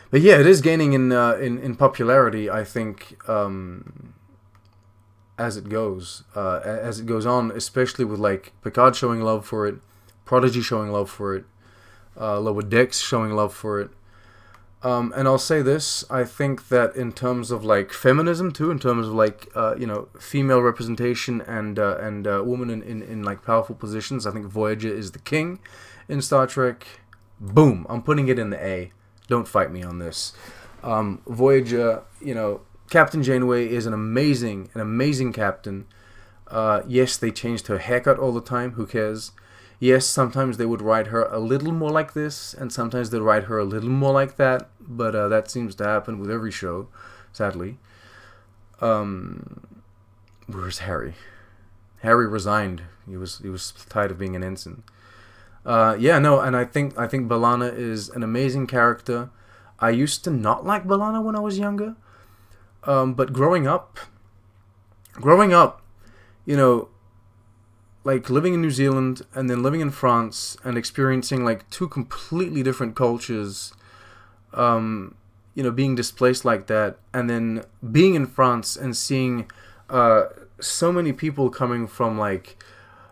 But yeah, it is gaining in popularity, I think, as it goes on, especially with like Picard showing love for it, Prodigy showing love for it, Lower Decks showing love for it. And I'll say this, I think that in terms of like feminism too, in terms of like female representation and women in like powerful positions, I think Voyager is the king in Star Trek. Boom, I'm putting it in the A. Don't fight me on this. Voyager, Captain Janeway is an amazing captain. Yes, they changed her haircut all the time. Who cares? Yes, sometimes they would write her a little more like this, and sometimes they'd write her a little more like that, but that seems to happen with every show, sadly. Where's Harry? Harry resigned. He was tired of being an ensign. And I think B'Elanna is an amazing character. I used to not like B'Elanna when I was younger, but growing up, like living in New Zealand and then living in France and experiencing like two completely different cultures, being displaced like that, and then being in France and seeing so many people coming from like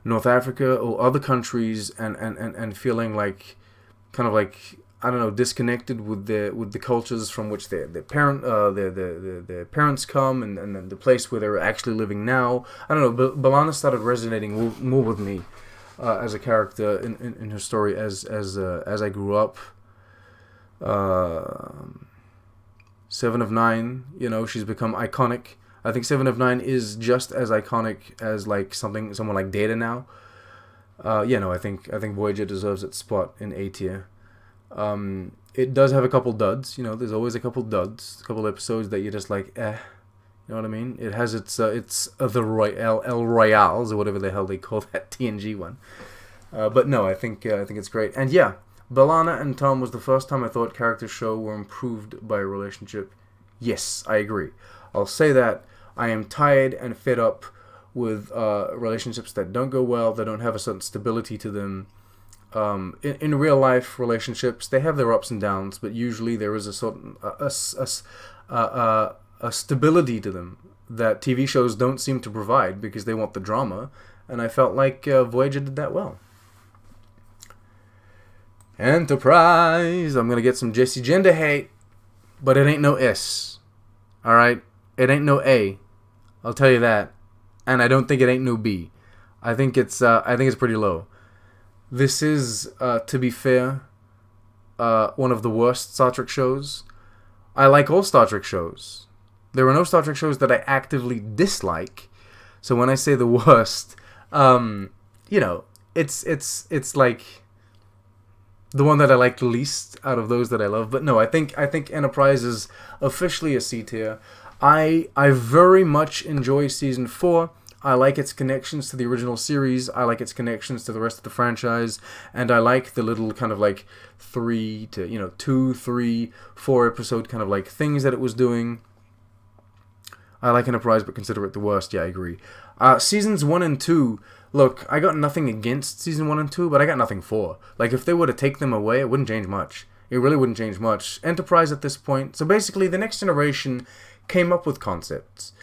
North Africa or other countries and feeling like kind of like, I don't know, disconnected with the cultures from which their parents come, and the place where they're actually living now. I don't know, but B'Elanna started resonating more with me as a character in her story as I grew up. Seven of Nine, she's become iconic. I think Seven of Nine is just as iconic as like someone like Data now. I think Voyager deserves its spot in A tier. It does have a couple duds, there's always a couple duds, a couple episodes that you're just like, you know what I mean? It has its the El Royales, or whatever the hell they call that TNG one. But no, I think it's great. And yeah, B'Elanna and Tom was the first time I thought characters show were improved by a relationship. Yes, I agree. I'll say that. I am tired and fed up with relationships that don't go well, that don't have a certain stability to them. In real life relationships, they have their ups and downs, but usually there is a certain a stability to them that TV shows don't seem to provide because they want the drama, and I felt like Voyager did that well. Enterprise! I'm gonna get some Jesse Gender hate, but it ain't no S. Alright? It ain't no A. I'll tell you that. And I don't think it ain't no B. I think it's pretty low. This is, to be fair, one of the worst Star Trek shows. I like all Star Trek shows. There are no Star Trek shows that I actively dislike. So when I say the worst, you know, it's like the one that I like the least out of those that I love. But no, I think Enterprise is officially a C tier. I very much enjoy season 4. I like its connections to the original series. I like its connections to the rest of the franchise, and I like the little kind of like 2, 3, 4 episode kind of like things that it was doing. I like Enterprise, but consider it the worst. Yeah, I agree. Seasons 1 and 2. Look, I got nothing against season 1 and 2, but I got nothing for. Like, if they were to take them away, it wouldn't change much. It really wouldn't change much. Enterprise at this point. So basically, the Next Generation came up with concepts.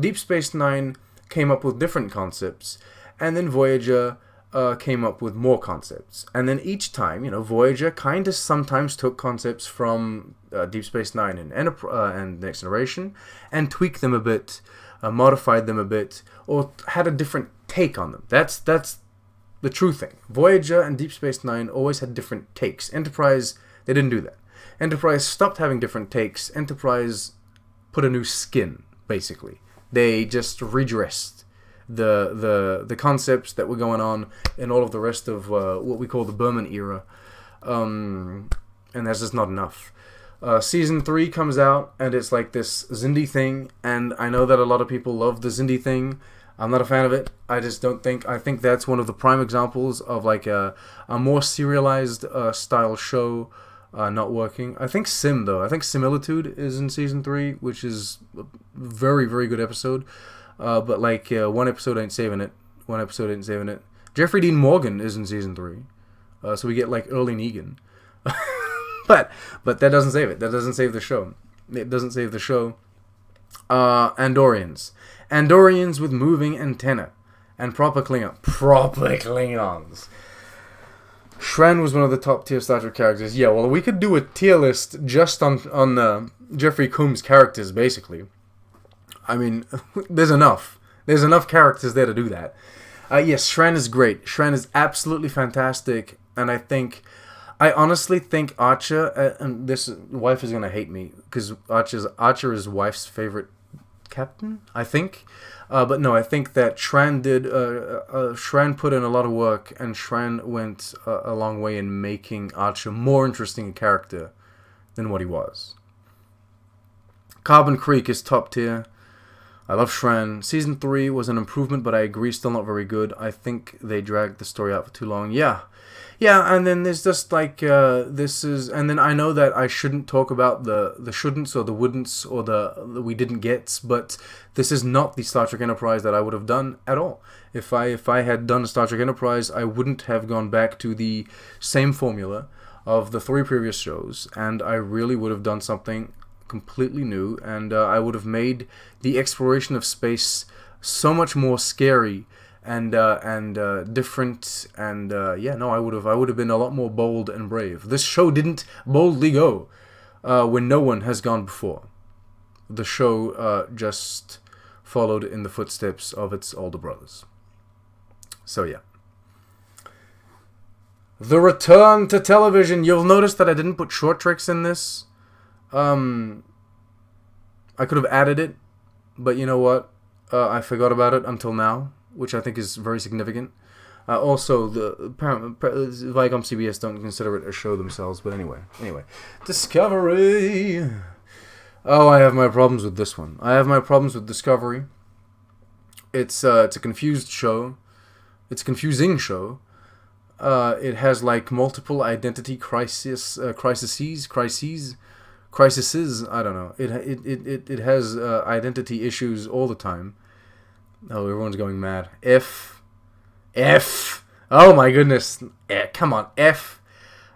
Deep Space Nine came up with different concepts, and then Voyager came up with more concepts. And then each time, you know, Voyager kind of sometimes took concepts from Deep Space Nine and Next Generation and tweaked them a bit, modified them a bit, or had a different take on them. That's the true thing. Voyager and Deep Space Nine always had different takes. Enterprise, they didn't do that. Enterprise stopped having different takes. Enterprise put a new skin, basically. They just redressed the concepts that were going on in all of the rest of what we call the Berman era. And that's just not enough. Season 3 comes out, and it's like this Xindi thing, and I know that a lot of people love the Xindi thing. I'm not a fan of it. I just don't think... I think that's one of the prime examples of like a more serialized style show not working. I think Sim, though. I think Similitude is in Season 3, which is a very, very good episode. But like one episode ain't saving it. Jeffrey Dean Morgan is in Season 3. So we get like early Negan. But that doesn't save it. That doesn't save the show. It doesn't save the show. Andorians. Andorians with moving antenna. And proper Klingons. Shran was one of the top tier Star Trek characters. Yeah, well, we could do a tier list just on Jeffrey Combs' characters, basically. I mean, there's enough. There's enough characters there to do that. Yes, Shran is great. Shran is absolutely fantastic. And I honestly think Archer, and this wife is going to hate me, because Archer is wife's favorite captain, I think. But no, I think that Shran put in a lot of work, and Shran went a long way in making Archer more interesting a character than what he was. Carbon Creek is top tier. I love Shran. Season 3 was an improvement, but I agree, still not very good. I think they dragged the story out for too long. Yeah, and then there's just like, and then I know that I shouldn't talk about the shouldn'ts or the wouldn'ts or the we didn't gets, but this is not the Star Trek Enterprise that I would have done at all. If I had done a Star Trek Enterprise, I wouldn't have gone back to the same formula of the 3 previous shows, and I really would have done something completely new, and I would have made the exploration of space so much more scary and different, and I would have been a lot more bold and brave. This show didn't boldly go when no one has gone before. The show just followed in the footsteps of its older brothers. So yeah. The return to television. You'll notice that I didn't put short tricks in this. I could have added it, but you know what? I forgot about it until now, which I think is very significant. Also, Viacom CBS don't consider it a show themselves, but anyway. Discovery! Oh, I have my problems with this one. I have my problems with Discovery. It's a confused show. It's a confusing show. It has like multiple identity crises. I don't know. It has identity issues all the time. Oh, everyone's going mad. F. Oh my goodness. Come on, F.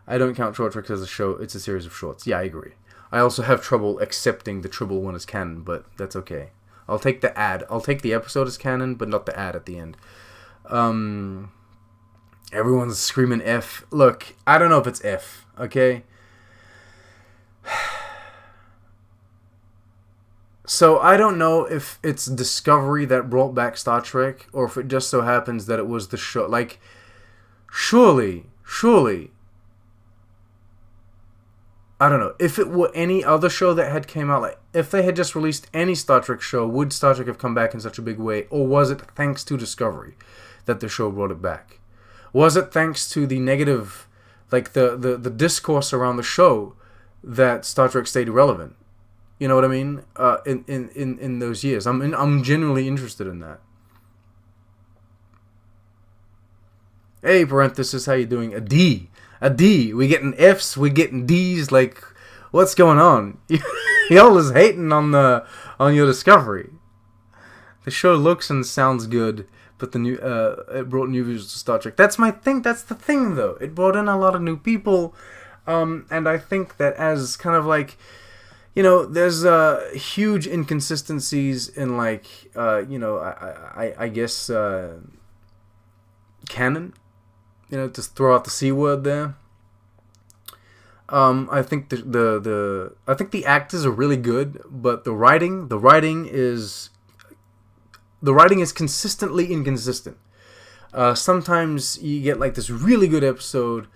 I don't count Short Tricks as a show. It's a series of shorts. Yeah, I agree. I also have trouble accepting the Tribble one as canon, but that's okay. I'll take the ad. I'll take the episode as canon, but not the ad at the end. Everyone's screaming F. Look, I don't know if it's F, okay? So I don't know if it's Discovery that brought back Star Trek, or if it just so happens that it was the show. Like, surely, I don't know. If it were any other show that had came out, like if they had just released any Star Trek show, would Star Trek have come back in such a big way? Or was it thanks to Discovery that the show brought it back? Was it thanks to the negative, like the discourse around the show, that Star Trek stayed relevant? You know what I mean? In those years, I'm genuinely interested in that. Hey, parenthesis, how you doing? A D. We getting Fs, we getting Ds. Like, what's going on? Y'all is hating on your Discovery. The show looks and sounds good, but it brought new viewers to Star Trek. That's my thing. That's the thing, though. It brought in a lot of new people, and I think that as kind of like, there's huge inconsistencies in like, I guess canon. To throw out the C word there. I think I think the actors are really good, but the writing is consistently inconsistent. Sometimes you get like this really good episode,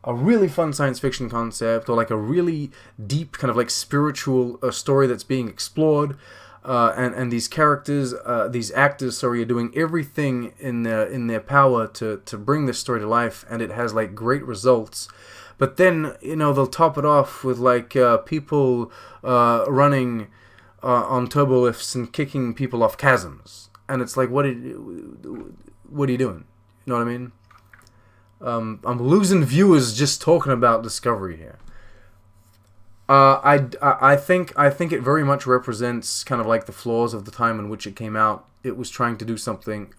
a really fun science fiction concept, or like a really deep kind of like spiritual story that's being explored. And these characters, these actors, are doing everything in their power to bring this story to life, and it has like great results. But then they'll top it off with like people running on turbolifts and kicking people off chasms, and it's like, what are you doing? You know what I mean? I'm losing viewers just talking about Discovery here. I think it very much represents kind of like the flaws of the time in which it came out. It was trying to do something.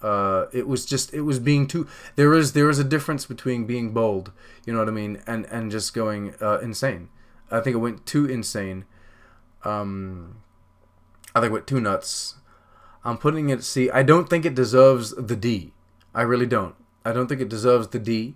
It was being too. There is a difference between being bold, you know what I mean, and just going insane. I think it went too insane. I think it went too nuts. I'm putting it C. I don't think it deserves the D. I really don't. I don't think it deserves the D.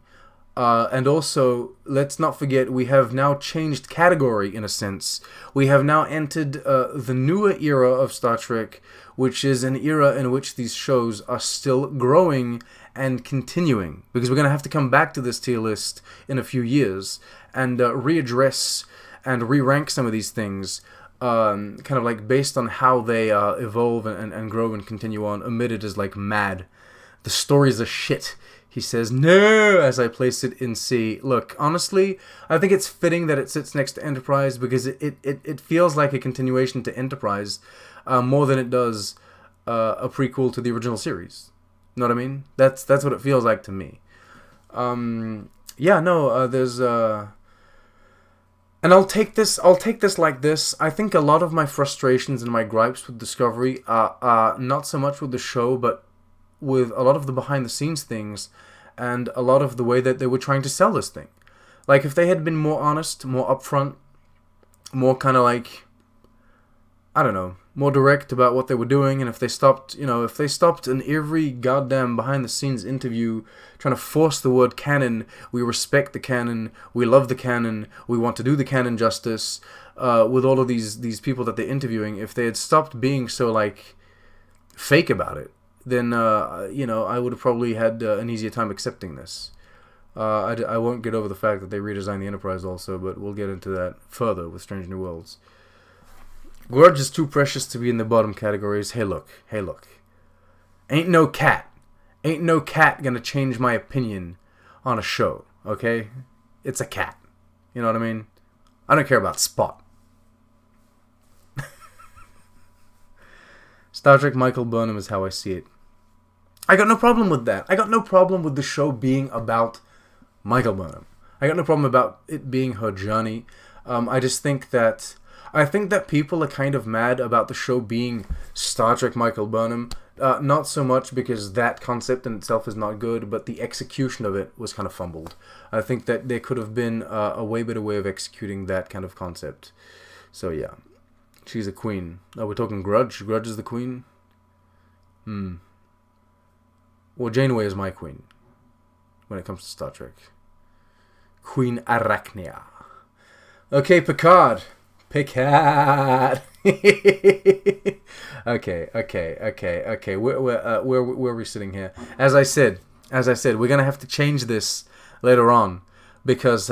And also, let's not forget, we have now changed category in a sense. We have now entered the newer era of Star Trek, which is an era in which these shows are still growing and continuing. Because we're going to have to come back to this tier list in a few years and readdress and re-rank some of these things, kind of like based on how they evolve and grow and continue on. Omitted is like mad. The stories are shit. He says, no, as I place it in C. Look, honestly, I think it's fitting that it sits next to Enterprise because it feels like a continuation to Enterprise more than it does a prequel to the original series. You know what I mean? That's what it feels like to me. There's... And I'll take this like this. I think a lot of my frustrations and my gripes with Discovery are not so much with the show, but with a lot of the behind-the-scenes things and a lot of the way that they were trying to sell this thing. Like, if they had been more honest, more upfront, more kind of like, I don't know, more direct about what they were doing, and if they stopped in every goddamn behind-the-scenes interview trying to force the word canon, we respect the canon, we love the canon, we want to do the canon justice, with all of these people that they're interviewing, if they had stopped being so, like, fake about it, then, I would have probably had an easier time accepting this. I won't get over the fact that they redesigned the Enterprise also, but we'll get into that further with Strange New Worlds. Grudge is too precious to be in the bottom categories. Hey look. Ain't no cat gonna change my opinion on a show, okay? It's a cat. You know what I mean? I don't care about Spot. Star Trek Michael Burnham is how I see it. I got no problem with that. I got no problem with the show being about Michael Burnham. I got no problem about it being her journey. I think that people are kind of mad about the show being Star Trek Michael Burnham. Not so much because that concept in itself is not good, but the execution of it was kind of fumbled. I think that there could have been a way better way of executing that kind of concept. So yeah. She's a queen. Oh, we're talking Grudge? Grudge is the queen? Well, Janeway is my queen when it comes to Star Trek. Queen Arachnia. Okay, Picard. Okay. Where are we sitting here? As I said, we're gonna have to change this later on because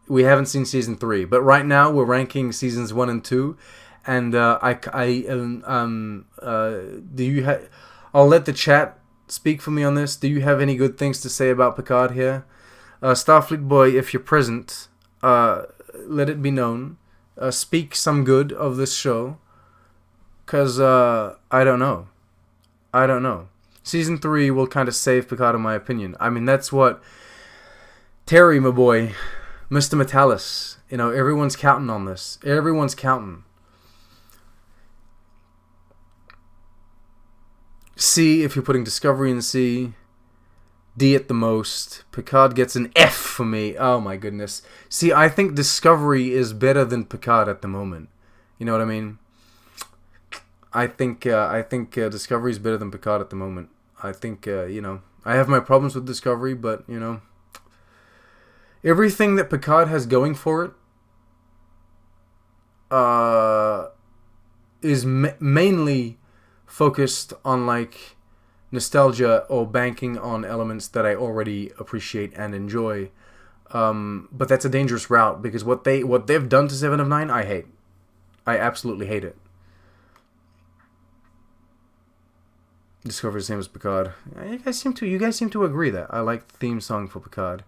We haven't seen season 3, but right now we're ranking seasons 1 and 2, and do you have? I'll let the chat speak for me on this. Do you have any good things to say about Picard here? Starfleet Boy, if you're present, let it be known. Speak some good of this show, because I don't know. Season 3 will kind of save Picard, in my opinion. I mean, that's what Terry, my boy, Mr. Metalis, everyone's counting on this. Everyone's counting. C, if you're putting Discovery in C. D at the most. Picard gets an F for me. Oh my goodness. See, I think Discovery is better than Picard at the moment. You know what I mean? I think Discovery is better than Picard at the moment. I think, I have my problems with Discovery, but, everything that Picard has going for it is mainly focused on, like, nostalgia or banking on elements that I already appreciate and enjoy. But that's a dangerous route, because what they've done to Seven of Nine, I hate. I absolutely hate it. Discovery the same as Picard. You guys seem to agree that I like the theme song for Picard,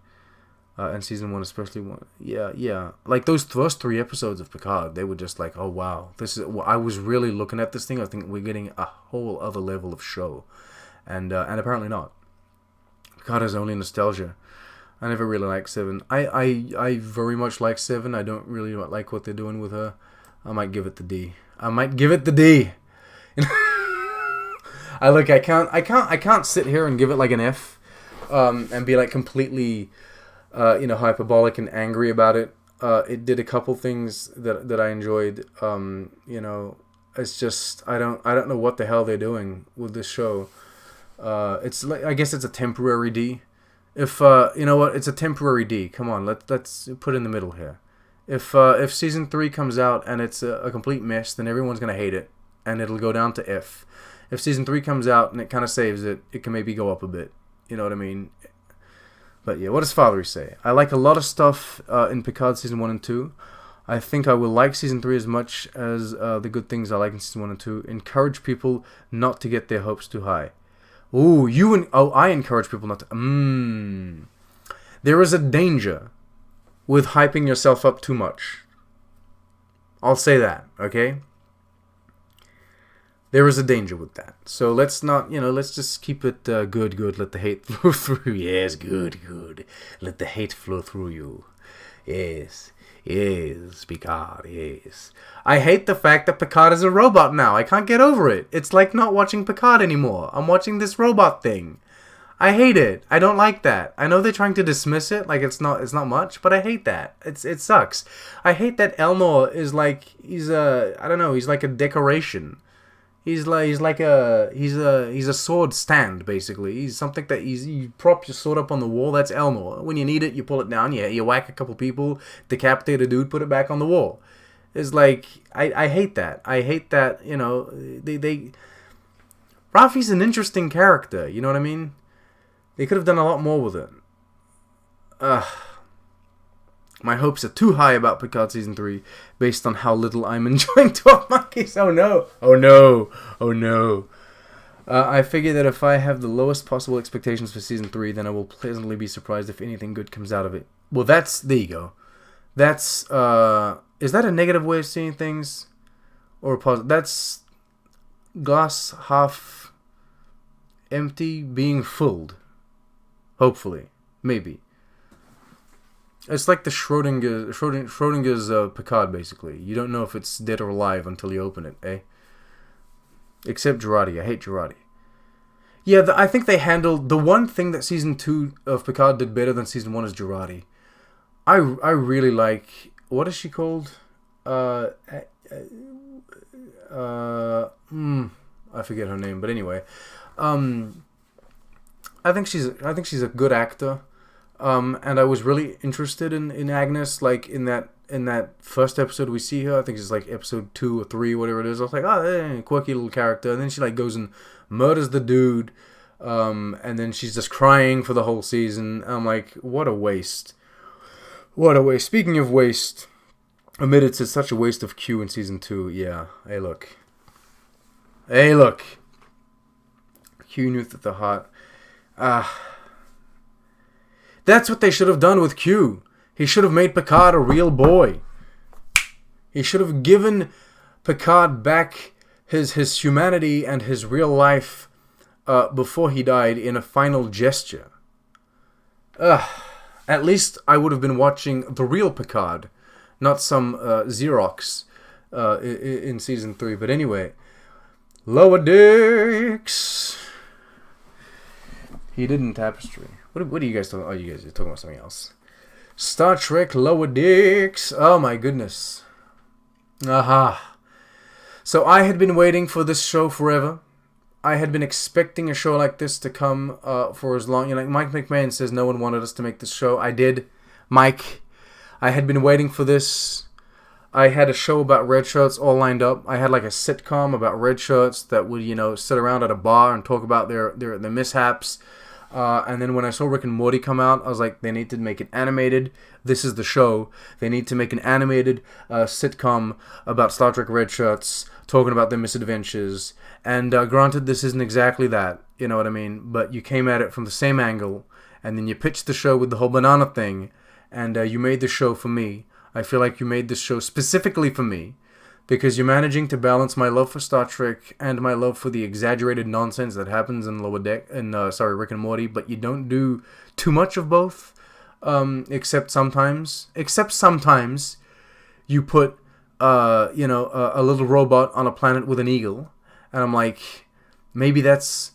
and season 1 especially. Yeah. Like those first 3 episodes of Picard, they were just like, oh wow, this is. I was really looking at this thing. I think we're getting a whole other level of show, and apparently not. Picard is only nostalgia. I never really liked Seven. I very much like Seven. I don't really like what they're doing with her. I might give it the D. I can't sit here and give it like an F, and be like completely, hyperbolic and angry about it. It did a couple things that I enjoyed. It's just I don't know what the hell they're doing with this show. It's like, I guess it's a temporary D. If it's a temporary D. Come on, let's put in the middle here. If season 3 comes out and it's a complete mess, then everyone's gonna hate it, and it'll go down to F. If season 3 comes out and it kind of saves it, it can maybe go up a bit. You know what I mean? But yeah, what does Fathery say? I like a lot of stuff in Picard season 1 and 2. I think I will like season 3 as much as the good things I like in season 1 and 2. Encourage people not to get their hopes too high. Ooh, I encourage people not to. There is a danger with hyping yourself up too much. I'll say that, okay? There is a danger with that. So let's not, let's just keep it good. Let the hate flow through. Yes, good. Let the hate flow through you. Yes, Picard, yes. I hate the fact that Picard is a robot now. I can't get over it. It's like not watching Picard anymore. I'm watching this robot thing. I hate it. I don't like that. I know they're trying to dismiss it, like it's not much, but I hate that. It sucks. I hate that Elnor is like, he's like a decoration. He's a sword stand, basically. He's something that you prop your sword up on the wall. That's Elnor. When you need it, you pull it down. You whack a couple people, decapitate a dude, put it back on the wall. It's like I hate that. I hate that. Rafi's an interesting character. You know what I mean? They could have done a lot more with it. My hopes are too high about Picard Season 3 based on how little I'm enjoying 12 Monkeys. Oh no. I figure that if I have the lowest possible expectations for Season 3, then I will pleasantly be surprised if anything good comes out of it. Well, there you go. That's, is that a negative way of seeing things? Or a positive? That's glass half empty being filled. Hopefully. Maybe. It's like the Schrodinger's Picard, basically. You don't know if it's dead or alive until you open it, eh? Except Jurati. I hate Jurati. Yeah, I think they handled... The one thing that Season 2 of Picard did better than Season 1 is Jurati. I really like... What is she called? I forget her name, but anyway. I think she's a good actor. And I was really interested in Agnes, like in that first episode we see her. I think it's like episode 2 or 3, whatever it is. I was like, oh, quirky little character. And then she like goes and murders the dude, and then she's just crying for the whole season. I'm like, what a waste. What a waste. Speaking of waste, admitted it's such a waste of Q in season 2. Yeah. Hey, look. Hey, look. Q knew at the heart. That's what they should have done with Q. He should have made Picard a real boy. He should have given Picard back his humanity and his real life before he died in a final gesture. At least I would have been watching the real Picard, not some Xerox in season 3. But anyway, Lower Decks. He did in Tapestry. What are you guys talking about? Oh, you guys are talking about something else. Star Trek Lower Decks. Oh my goodness. Aha. So I had been waiting for this show forever. I had been expecting a show like this to come for as long. You know, like Mike McMahon says, no one wanted us to make this show. I did, Mike. I had been waiting for this. I had a show about red shirts all lined up. I had like a sitcom about red shirts that would, you know, sit around at a bar and talk about their mishaps. And then when I saw Rick and Morty come out, I was like, they need to make it animated. This is the show. They need to make an animated sitcom about Star Trek red shirts, talking about their misadventures. And granted, this isn't exactly that, you know what I mean? But you came at it from the same angle, and then you pitched the show with the whole banana thing, and you made the show for me. I feel like you made this show specifically for me, because you're managing to balance my love for Star Trek and my love for the exaggerated nonsense that happens in Lower Deck, Rick and Morty, but you don't do too much of both, except sometimes you put, a little robot on a planet with an eagle, and I'm like, maybe that's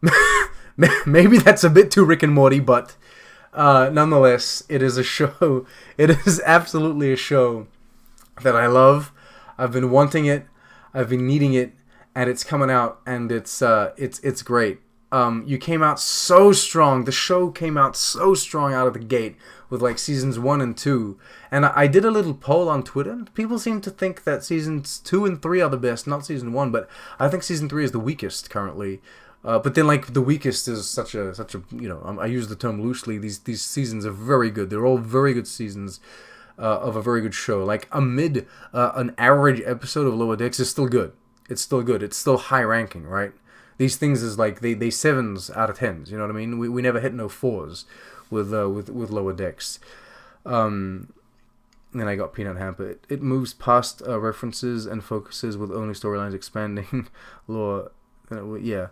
a bit too Rick and Morty, but nonetheless, it is a show. It is absolutely a show that I love. I've been wanting it, I've been needing it, and it's coming out, and it's great. You came out so strong. The show came out so strong out of the gate with like seasons 1 and 2. And I did a little poll on Twitter. People seem to think that seasons 2 and 3 are the best, not season 1. But I think season 3 is the weakest currently. But then like the weakest is such a I use the term loosely. These seasons are very good. They're all very good seasons. Of a very good show. Like an average episode of Lower Decks is still good. It's still good. It's still high ranking, right? These things is like they 7s out of 10s. You know what I mean? We never hit no 4s with Lower Decks. Then I got Peanut Hamper. It moves past references and focuses with only storylines expanding lore. Yeah.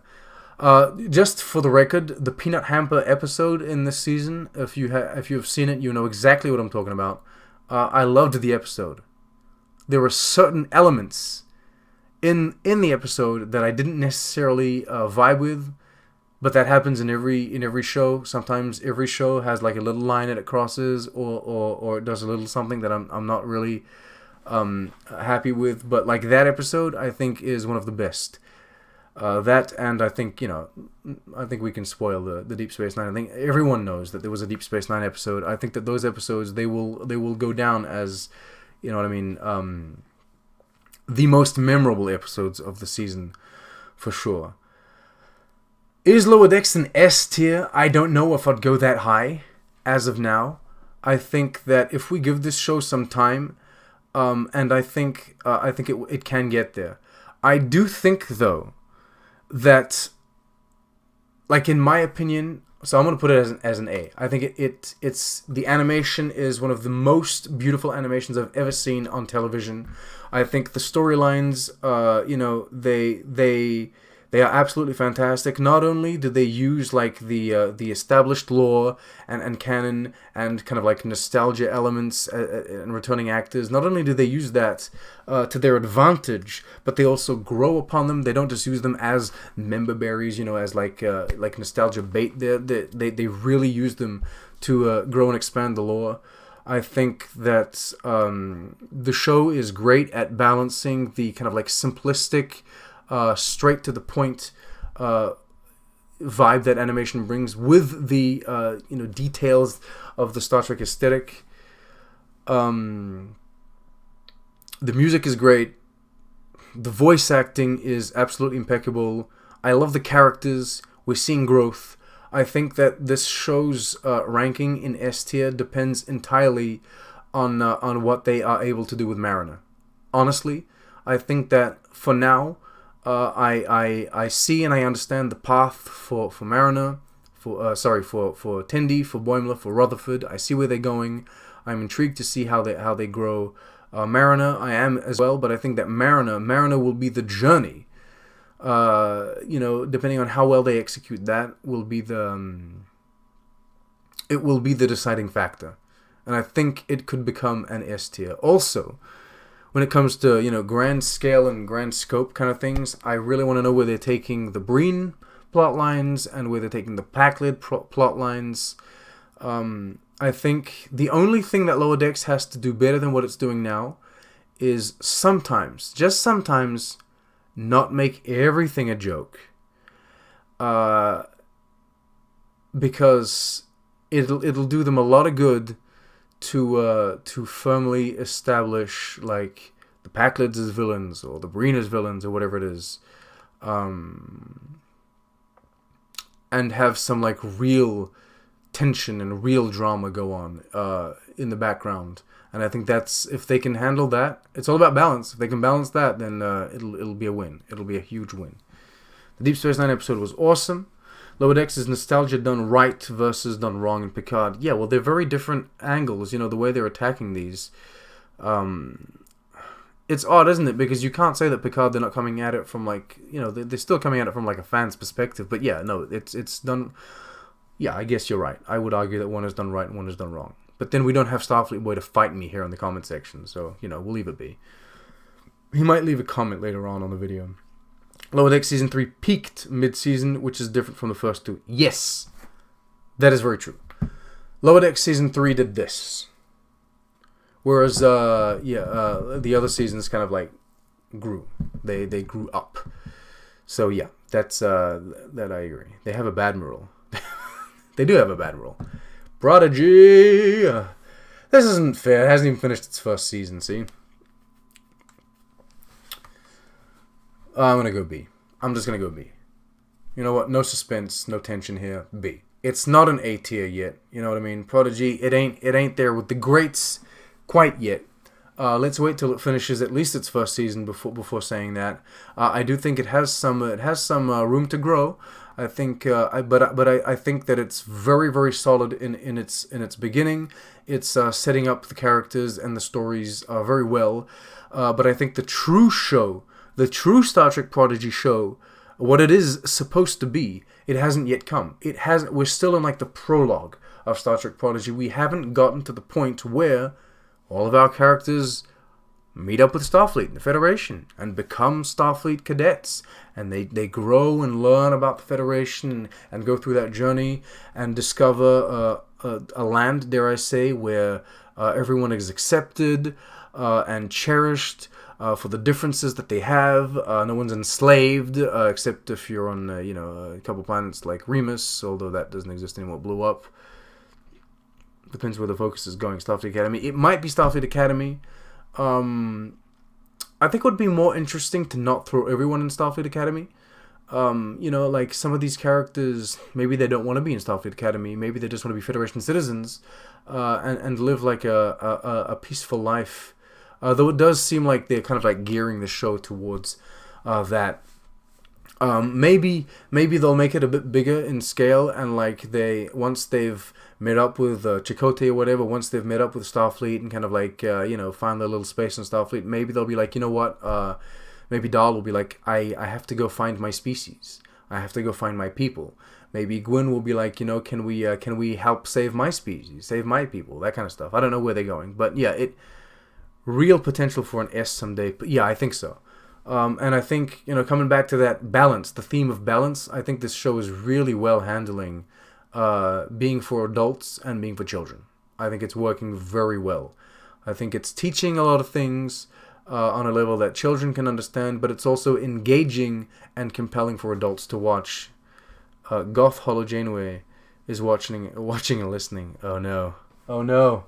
Just for the record, the Peanut Hamper episode in this season, if you have seen it, you know exactly what I'm talking about. I loved the episode. There were certain elements in the episode that I didn't necessarily vibe with, but that happens in every show. Sometimes every show has like a little line that it crosses, or it does a little something that I'm not really happy with. But like that episode, I think is one of the best. That, and I think we can spoil the Deep Space Nine. I think everyone knows that there was a Deep Space Nine episode. I think that those episodes they will go down as, you know what I mean, the most memorable episodes of the season, for sure. Is Lower Decks an S tier? I don't know if I'd go that high as of now. I think that if we give this show some time, and I think it can get there. I do think though that, like, in my opinion, so I'm going to put it as an A. I think it's the animation is one of the most beautiful animations I've ever seen on television. I think the storylines, they are absolutely fantastic. Not only did they use like the established lore and canon and kind of like nostalgia elements and returning actors, not only do they use that to their advantage, but they also grow upon them. They don't just use them as member berries, as like nostalgia bait. They really use them to grow and expand the lore. I think that the show is great at balancing the kind of like simplistic, straight to the point vibe that animation brings with the details of the Star Trek aesthetic. The music is great. The voice acting is absolutely impeccable. I love the characters. We're seeing growth. I think that this show's ranking in S tier depends entirely on what they are able to do with Mariner. Honestly, I think that for now, I see and I understand the path for Mariner, for Tendi, for Boimler, for Rutherford. I see where they're going. I'm intrigued to see how they grow. Mariner, I am as well, but I think that Mariner will be the journey. Depending on how well they execute that, will be it will be the deciding factor, and I think it could become an S tier. Also, when it comes to grand scale and grand scope kind of things, I really want to know where they're taking the Breen plot lines and where they're taking the Pakled plot lines. I think the only thing that Lower Decks has to do better than what it's doing now is sometimes, just sometimes, not make everything a joke. Because it'll do them a lot of good to firmly establish like the Pakleds as villains or the Breen as villains or whatever it is, and have some like real tension and real drama go on in the background. And I think that's, if they can handle that, it's all about balance. If they can balance that, then it'll be a win. It'll be a huge win. The Deep Space Nine episode was awesome. Lower Decks is nostalgia done right versus done wrong in Picard. Yeah, well, they're very different angles. The way they're attacking these. It's odd, isn't it? Because you can't say that Picard, they're not coming at it from like, they're still coming at it from like a fan's perspective. But yeah, no, it's done. Yeah, I guess you're right. I would argue that one is done right and one is done wrong. But then we don't have Starfleet Boy to fight me here in the comment section, so, we'll leave it be. He might leave a comment later on the video. Lower Decks Season 3 peaked mid-season, which is different from the first two. Yes! That is very true. Lower Decks Season 3 did this. Whereas, the other seasons kind of, like, grew. They grew up. So, yeah, that I agree. They have a bad Admiral. They do have a bad rule. Prodigy! This isn't fair. It hasn't even finished its first season, see? I'm gonna go B. I'm just gonna go B. You know what? No suspense, no tension here. B. It's not an A tier yet. You know what I mean? Prodigy, it ain't there with the greats quite yet. Let's wait till it finishes at least its first season before saying that. I do think it has some room to grow. I think, I think that it's very, very solid in its beginning. It's setting up the characters and the stories very well. But I think the true show, the true Star Trek Prodigy show, what it is supposed to be, it hasn't yet come. We're still in like the prologue of Star Trek Prodigy. We haven't gotten to the point where all of our characters meet up with Starfleet and the Federation and become Starfleet cadets, and they grow and learn about the Federation and go through that journey and discover a land, dare I say, where everyone is accepted and cherished for the differences that they have. No one's enslaved except if you're on a couple planets like Remus, although that doesn't exist anymore. It blew up. Depends where the focus is going. Starfleet Academy. It might be Starfleet Academy. I think it would be more interesting to not throw everyone in Starfleet Academy. Like some of these characters, maybe they don't want to be in Starfleet Academy. Maybe they just want to be Federation citizens and live like a peaceful life. Though it does seem like they're kind of like gearing the show towards that. Maybe they'll make it a bit bigger in scale, and like once they've met up with Chakotay or whatever, once they've met up with Starfleet and kind of like find their little space in Starfleet, maybe they'll be like, you know what, maybe Dal will be like, I have to go find my species, I have to go find my people. Maybe Gwyn will be like, can we help save my species, save my people, that kind of stuff. I don't know where they're going, but yeah, real potential for an S someday. But yeah, I think so. And I think, coming back to that balance, the theme of balance, I think this show is really well handling being for adults and being for children. I think it's working very well. I think it's teaching a lot of things on a level that children can understand, but it's also engaging and compelling for adults to watch. Goth Hollow Janeway is watching and listening. Oh no.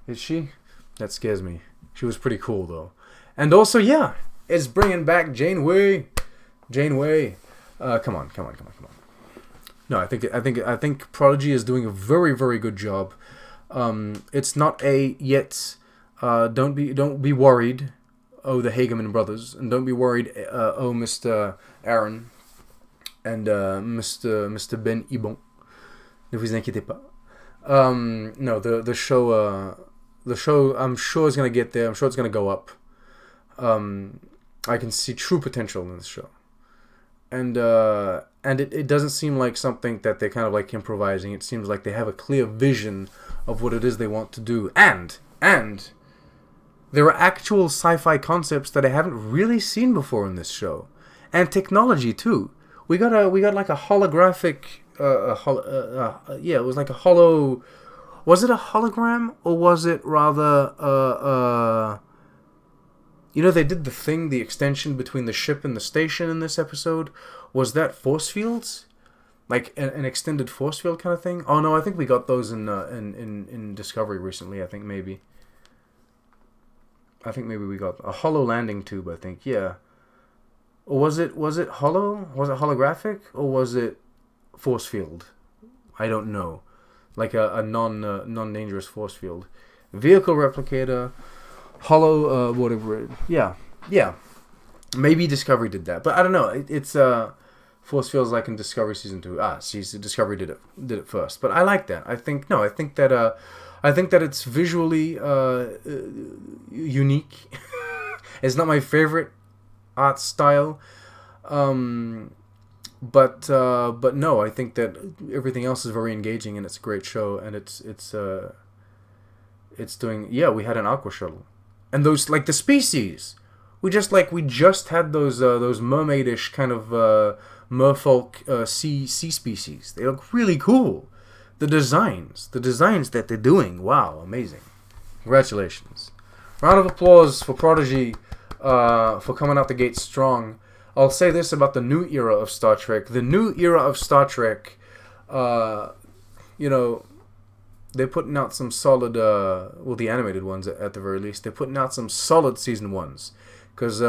Is she? That scares me. She was pretty cool though. And also, yeah, it's bringing back Janeway. Come on. No, I think Prodigy is doing a very, very good job. It's not A yet. Don't be worried. Oh, the Hageman brothers, and don't be worried. Oh, Mr. Aaron and Mr. Ben Ibon. Ne vous inquiétez pas. No, the show I'm sure is gonna get there. I'm sure it's gonna go up. I can see true potential in this show, and it doesn't seem like something that they're kind of like improvising. It seems like they have a clear vision of what it is they want to do, and there are actual sci-fi concepts that I haven't really seen before in this show, and technology too. We got like a holographic. It was like a hollow. Was it a hologram or was it rather they did the extension between the ship and the station in this episode. Was that force fields? Like an extended force field kind of thing? Oh no, I think we got those in Discovery recently. I think maybe we got a hollow landing tube. I think, yeah. Or was it hollow? Was it holographic or was it force field? I don't know. Like a non-dangerous force field. Vehicle replicator, hollow whatever. Yeah. Maybe Discovery did that, but I don't know. It's force fields like in Discovery season 2. Discovery did it first, but I like that. I think that it's visually unique. It's not my favorite art style, but no, I think that everything else is very engaging and it's a great show, and it's doing. Yeah, we had an aqua shuttle, and those like the species. We just had those mermaidish kind of merfolk sea species. They look really cool. The designs that they're doing, wow, amazing. Congratulations. Round of applause for Prodigy for coming out the gate strong. I'll say this about the new era of Star Trek. The new era of Star Trek, they're putting out some solid, the animated ones at the very least. They're putting out some solid season 1s. Because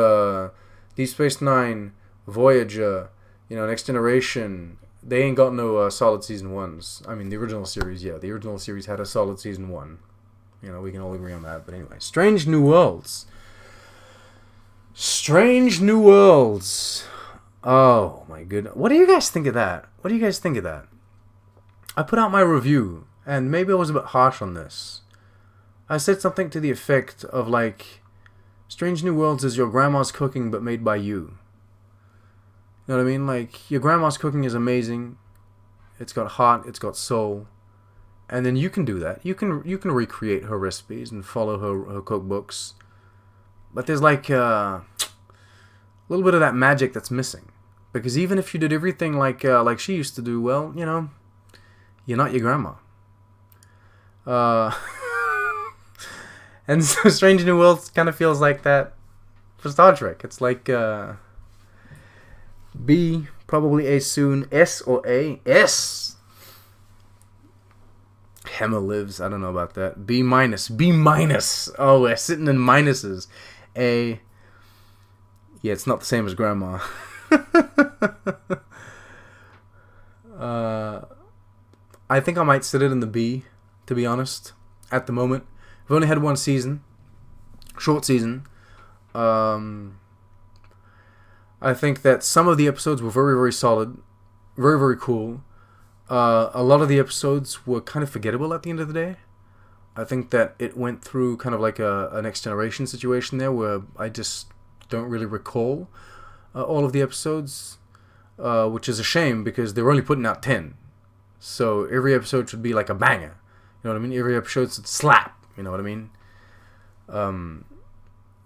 Deep Space Nine, Voyager, Next Generation, they ain't got no solid season 1s. I mean, the original series, yeah. The original series had a solid season 1. We can all agree on that. But anyway, Strange New Worlds. Strange New Worlds. Oh, my goodness. What do you guys think of that? I put out my review, and maybe I was a bit harsh on this. I said something to the effect of, Strange New Worlds is your grandma's cooking, but made by you. You know what I mean? Like, your grandma's cooking is amazing. It's got heart, it's got soul. And then you can do that. You can recreate her recipes and follow her cookbooks. But there's a little bit of that magic that's missing. Because even if you did everything like she used to do, well, you're not your grandma. And so Strange New Worlds kind of feels like that for Star Trek. It's like B, probably A soon. S or A? S! Hema lives. I don't know about that. B minus. Oh, we're sitting in minuses. A. Yeah, it's not the same as grandma. I think I might sit it in the B, to be honest, at the moment. I've only had one season. Short season. I think that some of the episodes were very, very solid. Very, very cool. A lot of the episodes were kind of forgettable at the end of the day. I think that it went through kind of like a Next Generation situation there where I just don't really recall all of the episodes, which is a shame because they're only putting out 10. So every episode should be like a banger. You know what I mean? Every episode should slap. You know what I mean?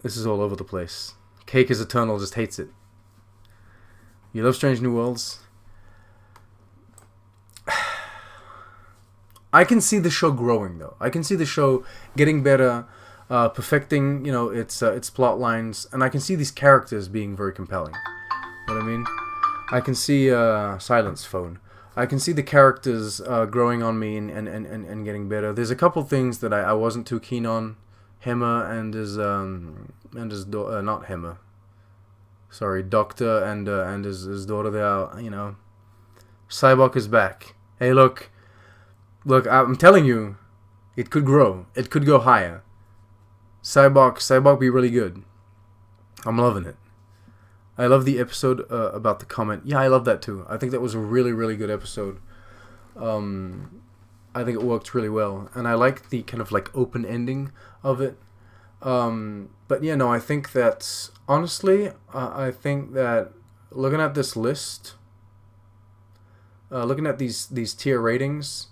This is all over the place. Cake is Eternal just hates it. You love Strange New Worlds? I can see the show growing, though. I can see the show getting better, perfecting, its plot lines, and I can see these characters being very compelling. You know what I mean? I can see silence phone. I can see the characters growing on me and getting better. There's a couple things that I wasn't too keen on. Hema and his not Hema. Sorry, Doctor and his daughter. They are Cyborg is back. Hey, look, I'm telling you, it could grow. It could go higher. Cyborg be really good. I'm loving it. I love the episode about the comment. Yeah, I love that too. I think that was a really, really good episode. I think it worked really well, and I like the kind of like open ending of it. But yeah, no, I think that honestly, I think that looking at this list, looking at these tier ratings,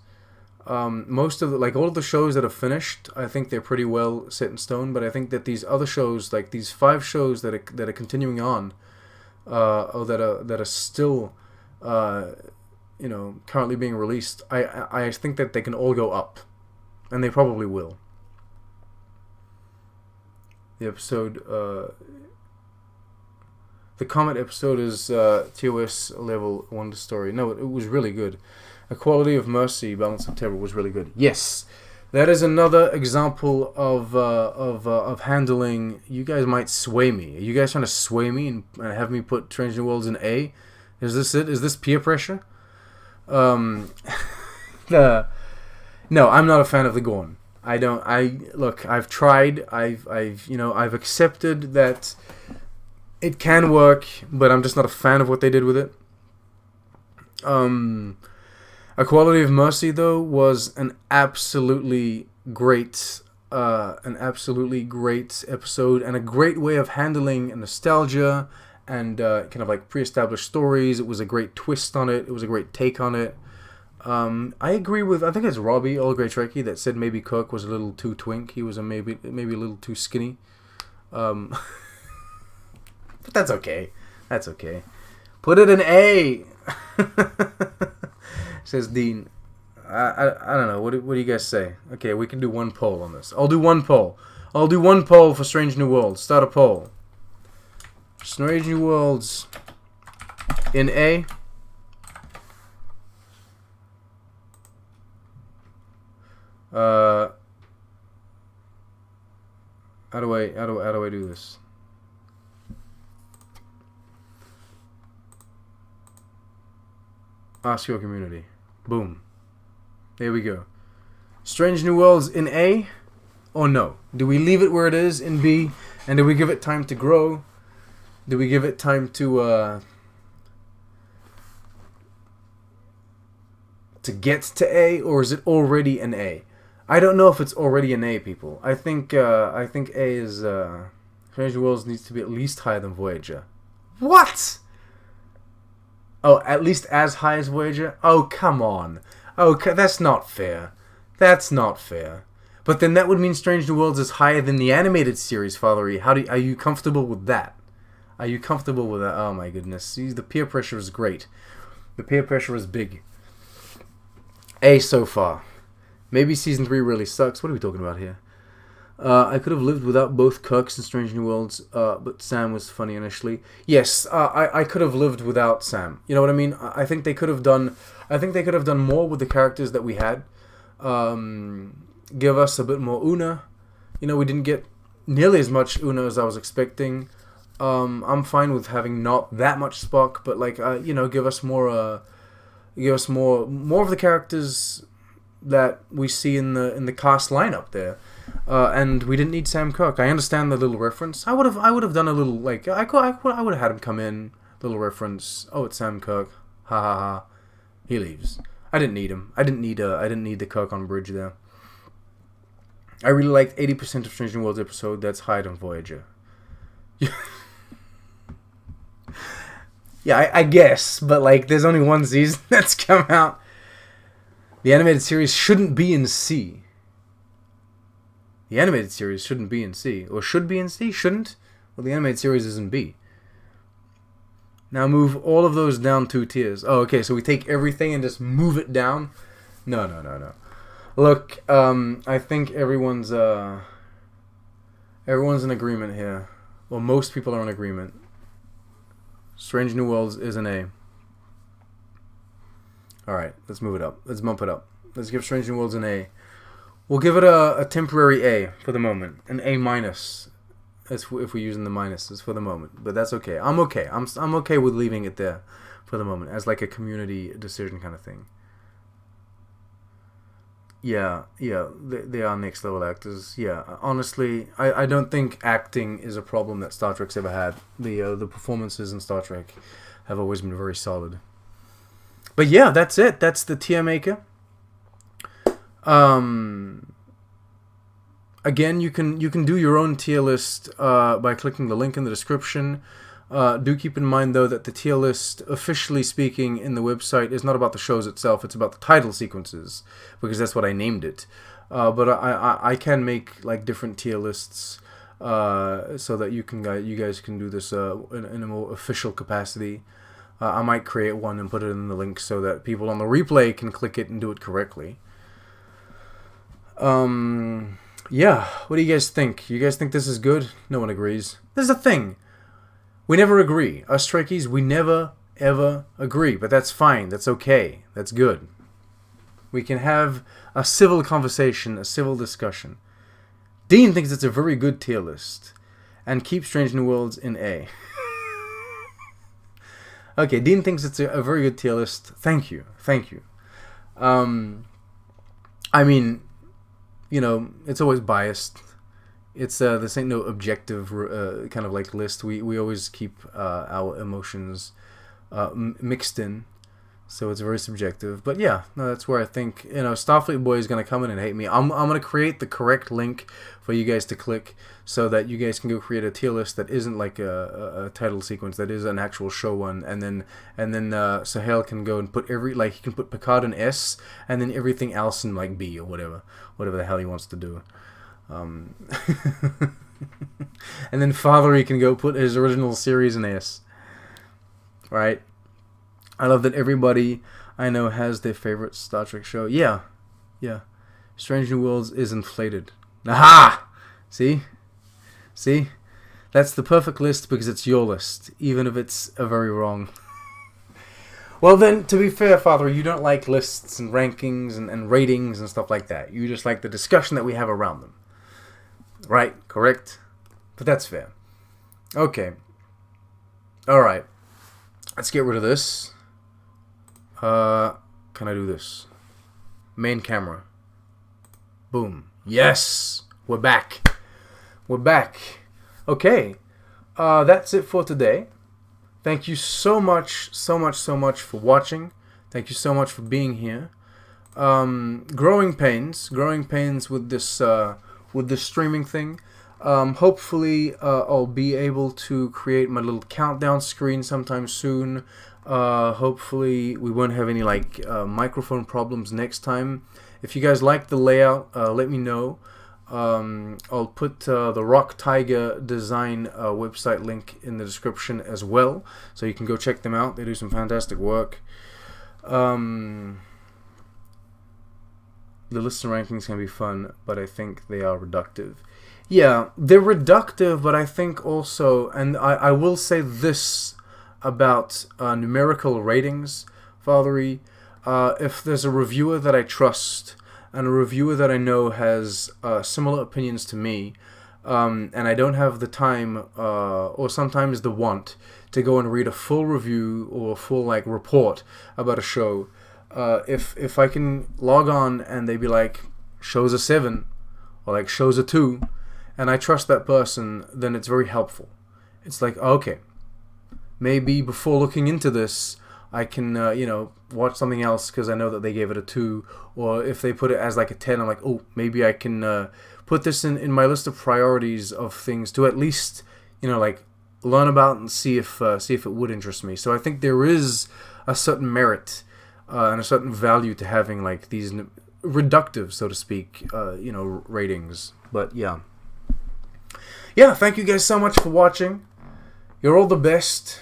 most of the, like all of the shows that are finished, I think they're pretty well set in stone. But I think that these other shows, like these 5 shows that are continuing on, or that are still, currently being released, I think that they can all go up, and they probably will. The episode, the Comet episode is TOS level wonder story. No, it was really good. Equality of Mercy, Balance of Terror was really good. Yes, that is another example of handling. You guys might sway me. Are you guys trying to sway me and have me put Strange New Worlds in A? Is this it? Is this peer pressure? No, I'm not a fan of the Gorn. Look, I've tried. I've accepted that it can work, but I'm just not a fan of what they did with it. Equality of Mercy, though, was an absolutely great episode, and a great way of handling nostalgia and kind of like pre-established stories. It was a great twist on it. It was a great take on it. I agree with, I think it's Robbie, All Great Trekkie, that said maybe Kirk was a little too twink. He was maybe a little too skinny. But that's okay. That's okay. Put it in A. Says Dean. I don't know. What do you guys say? Okay, we can do one poll on this. I'll do one poll. I'll do one poll for Strange New Worlds. Start a poll. Strange New Worlds in A. How do I do this? Ask your community. Boom. There we go. Strange New Worlds in A or no? Do we leave it where it is in B, and do we give it time to grow? Do we give it time to get to A, or is it already an A? I don't know if it's already an A, people. I think A is Strange New Worlds needs to be at least higher than Voyager. What? Oh, at least as high as Voyager? Oh, come on. Oh, that's not fair. That's not fair. But then that would mean Strange New Worlds is higher than the animated series, Father E. Are you comfortable with that? Are you comfortable with that? Oh my goodness. See, the peer pressure is great. The peer pressure is big. A so far. Maybe Season 3 really sucks. What are we talking about here? I could have lived without both Kirks and Strange New Worlds, but Sam was funny initially. Yes, I could have lived without Sam. You know what I mean? I think they could have done more with the characters that we had. Give us a bit more Una. You know, we didn't get nearly as much Una as I was expecting. I'm fine with having not that much Spock, but like give us more of the characters that we see in the cast lineup there. And we didn't need Sam Kirk. I understand the little reference. I would have done a little like I would have had him come in, little reference. Oh, it's Sam Kirk. Ha ha ha. He leaves. I didn't need him. I didn't need the Kirk on bridge there. I really liked 80% of Strange New Worlds episode. That's higher than Voyager. Yeah, I guess, but like, there's only one season that's come out. The animated series shouldn't be in C. The animated series shouldn't be in C. Or should be in C? Shouldn't? Well, the animated series is in B. Now move all of those down 2 tiers. Oh, okay, so we take everything and just move it down? No. Look, I think everyone's in agreement here. Well, most people are in agreement. Strange New Worlds is an A. Alright, let's move it up. Let's bump it up. Let's give Strange New Worlds an A. We'll give it a temporary A for the moment. An A minus. If we're using the minuses for the moment. But that's okay. I'm okay. I'm okay with leaving it there for the moment, as like a community decision kind of thing. Yeah, yeah, they are next level actors. Yeah, honestly, I don't think acting is a problem that Star Trek's ever had. The performances in Star Trek have always been very solid. But yeah, that's it. That's the tier maker. Again, you can do your own tier list by clicking the link in the description. Do keep in mind, though, that the tier list, officially speaking, in the website is not about the shows itself. It's about the title sequences, because that's what I named it. But I can make like different tier lists so that you guys can do this in a more official capacity. I might create one and put it in the link so that people on the replay can click it and do it correctly. Yeah, what do you guys think? You guys think this is good? No one agrees. This is the thing. We never agree. Us Trekkies, we never, ever agree. But that's fine. That's okay. That's good. We can have a civil conversation, a civil discussion. Dean thinks it's a very good tier list. And keep Strange New Worlds in A. Okay, Dean thinks it's a very good tier list. Thank you. Thank you. I mean, you know, it's always biased. It's this ain't no objective kind of like list. We always keep our emotions mixed in, so it's very subjective. But yeah, no, that's where I think, you know, Starfleet Boy is gonna come in and hate me. I'm gonna create the correct link for you guys to click so that you guys can go create a tier list that isn't like a title sequence, that is an actual show one, and then Sahel can go and put he can put Picard in S and then everything else in like B or whatever the hell he wants to do. And then Fathery can go put his original series in S. Right? I love that everybody I know has their favorite Star Trek show. Yeah. Strange New Worlds is inflated. Aha! See? That's the perfect list because it's your list, even if it's a very wrong. Well then, to be fair, Father, you don't like lists and rankings and ratings and stuff like that. You just like the discussion that we have around them. Right? Correct? But that's fair. Okay. Alright. Let's get rid of this. Can I do this? Main camera. Boom. Yes! We're back. Okay. That's it for today. Thank you so much for watching. Thank you so much for being here. Growing pains with this streaming thing. Hopefully, I'll be able to create my little countdown screen sometime soon. Hopefully, we won't have any microphone problems next time. If you guys like the layout, let me know. I'll put the Rock Tiger Design website link in the description as well, so you can go check them out. They do some fantastic work. The lists and rankings can be fun, but I think they are reductive. Yeah, they're reductive, but I think also, and I will say this about numerical ratings, Fathery, if there's a reviewer that I trust, and a reviewer that I know has similar opinions to me, and I don't have the time or sometimes the want to go and read a full review or a full report about a show, if I can log on and they be like, show's a 7 or show's a 2, and I trust that person, then it's very helpful. It's like, okay, maybe before looking into this, I can, watch something else because I know that they gave it a 2. Or if they put it as a 10, I'm like, oh, maybe I can put this in my list of priorities of things to at least, learn about and see if it would interest me. So I think there is a certain merit and a certain value to having these reductive, so to speak, ratings. But yeah. Yeah, thank you guys so much for watching. You're all the best.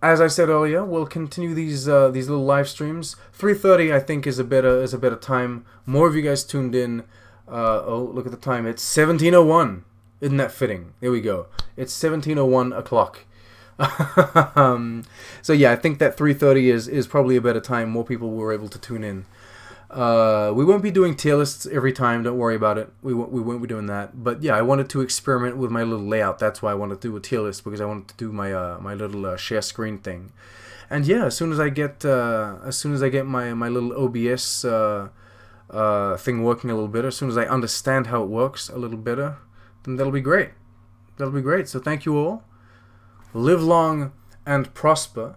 As I said earlier, we'll continue these little live streams. 3:30, I think, is a better time. More of you guys tuned in. Oh, look at the time. It's 17:01. Isn't that fitting? There we go. It's 17:01 o'clock. So yeah, I think that 3:30 is probably a better time. More people were able to tune in. We won't be doing tier lists every time. Don't worry about it. We won't be doing that. But yeah, I wanted to experiment with my little layout. That's why I wanted to do a tier list, because I wanted to do my my little share screen thing. And yeah, as soon as I get my little OBS thing working a little better, as soon as I understand how it works a little better, then that'll be great. That'll be great. So thank you all. Live long and prosper.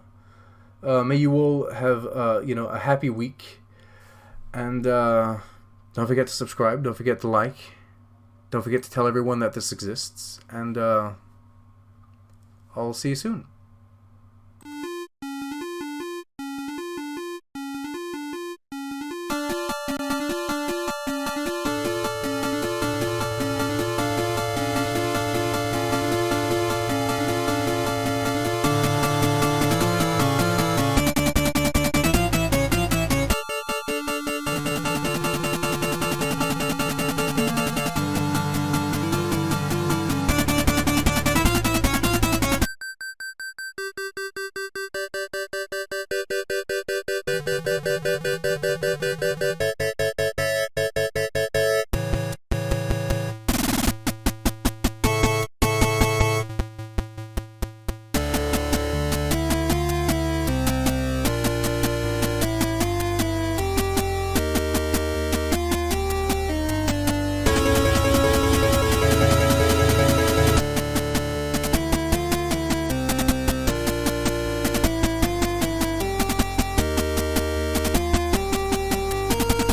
May you all have a happy week. And don't forget to subscribe. Don't forget to like. Don't forget to tell everyone that this exists. And I'll see you soon.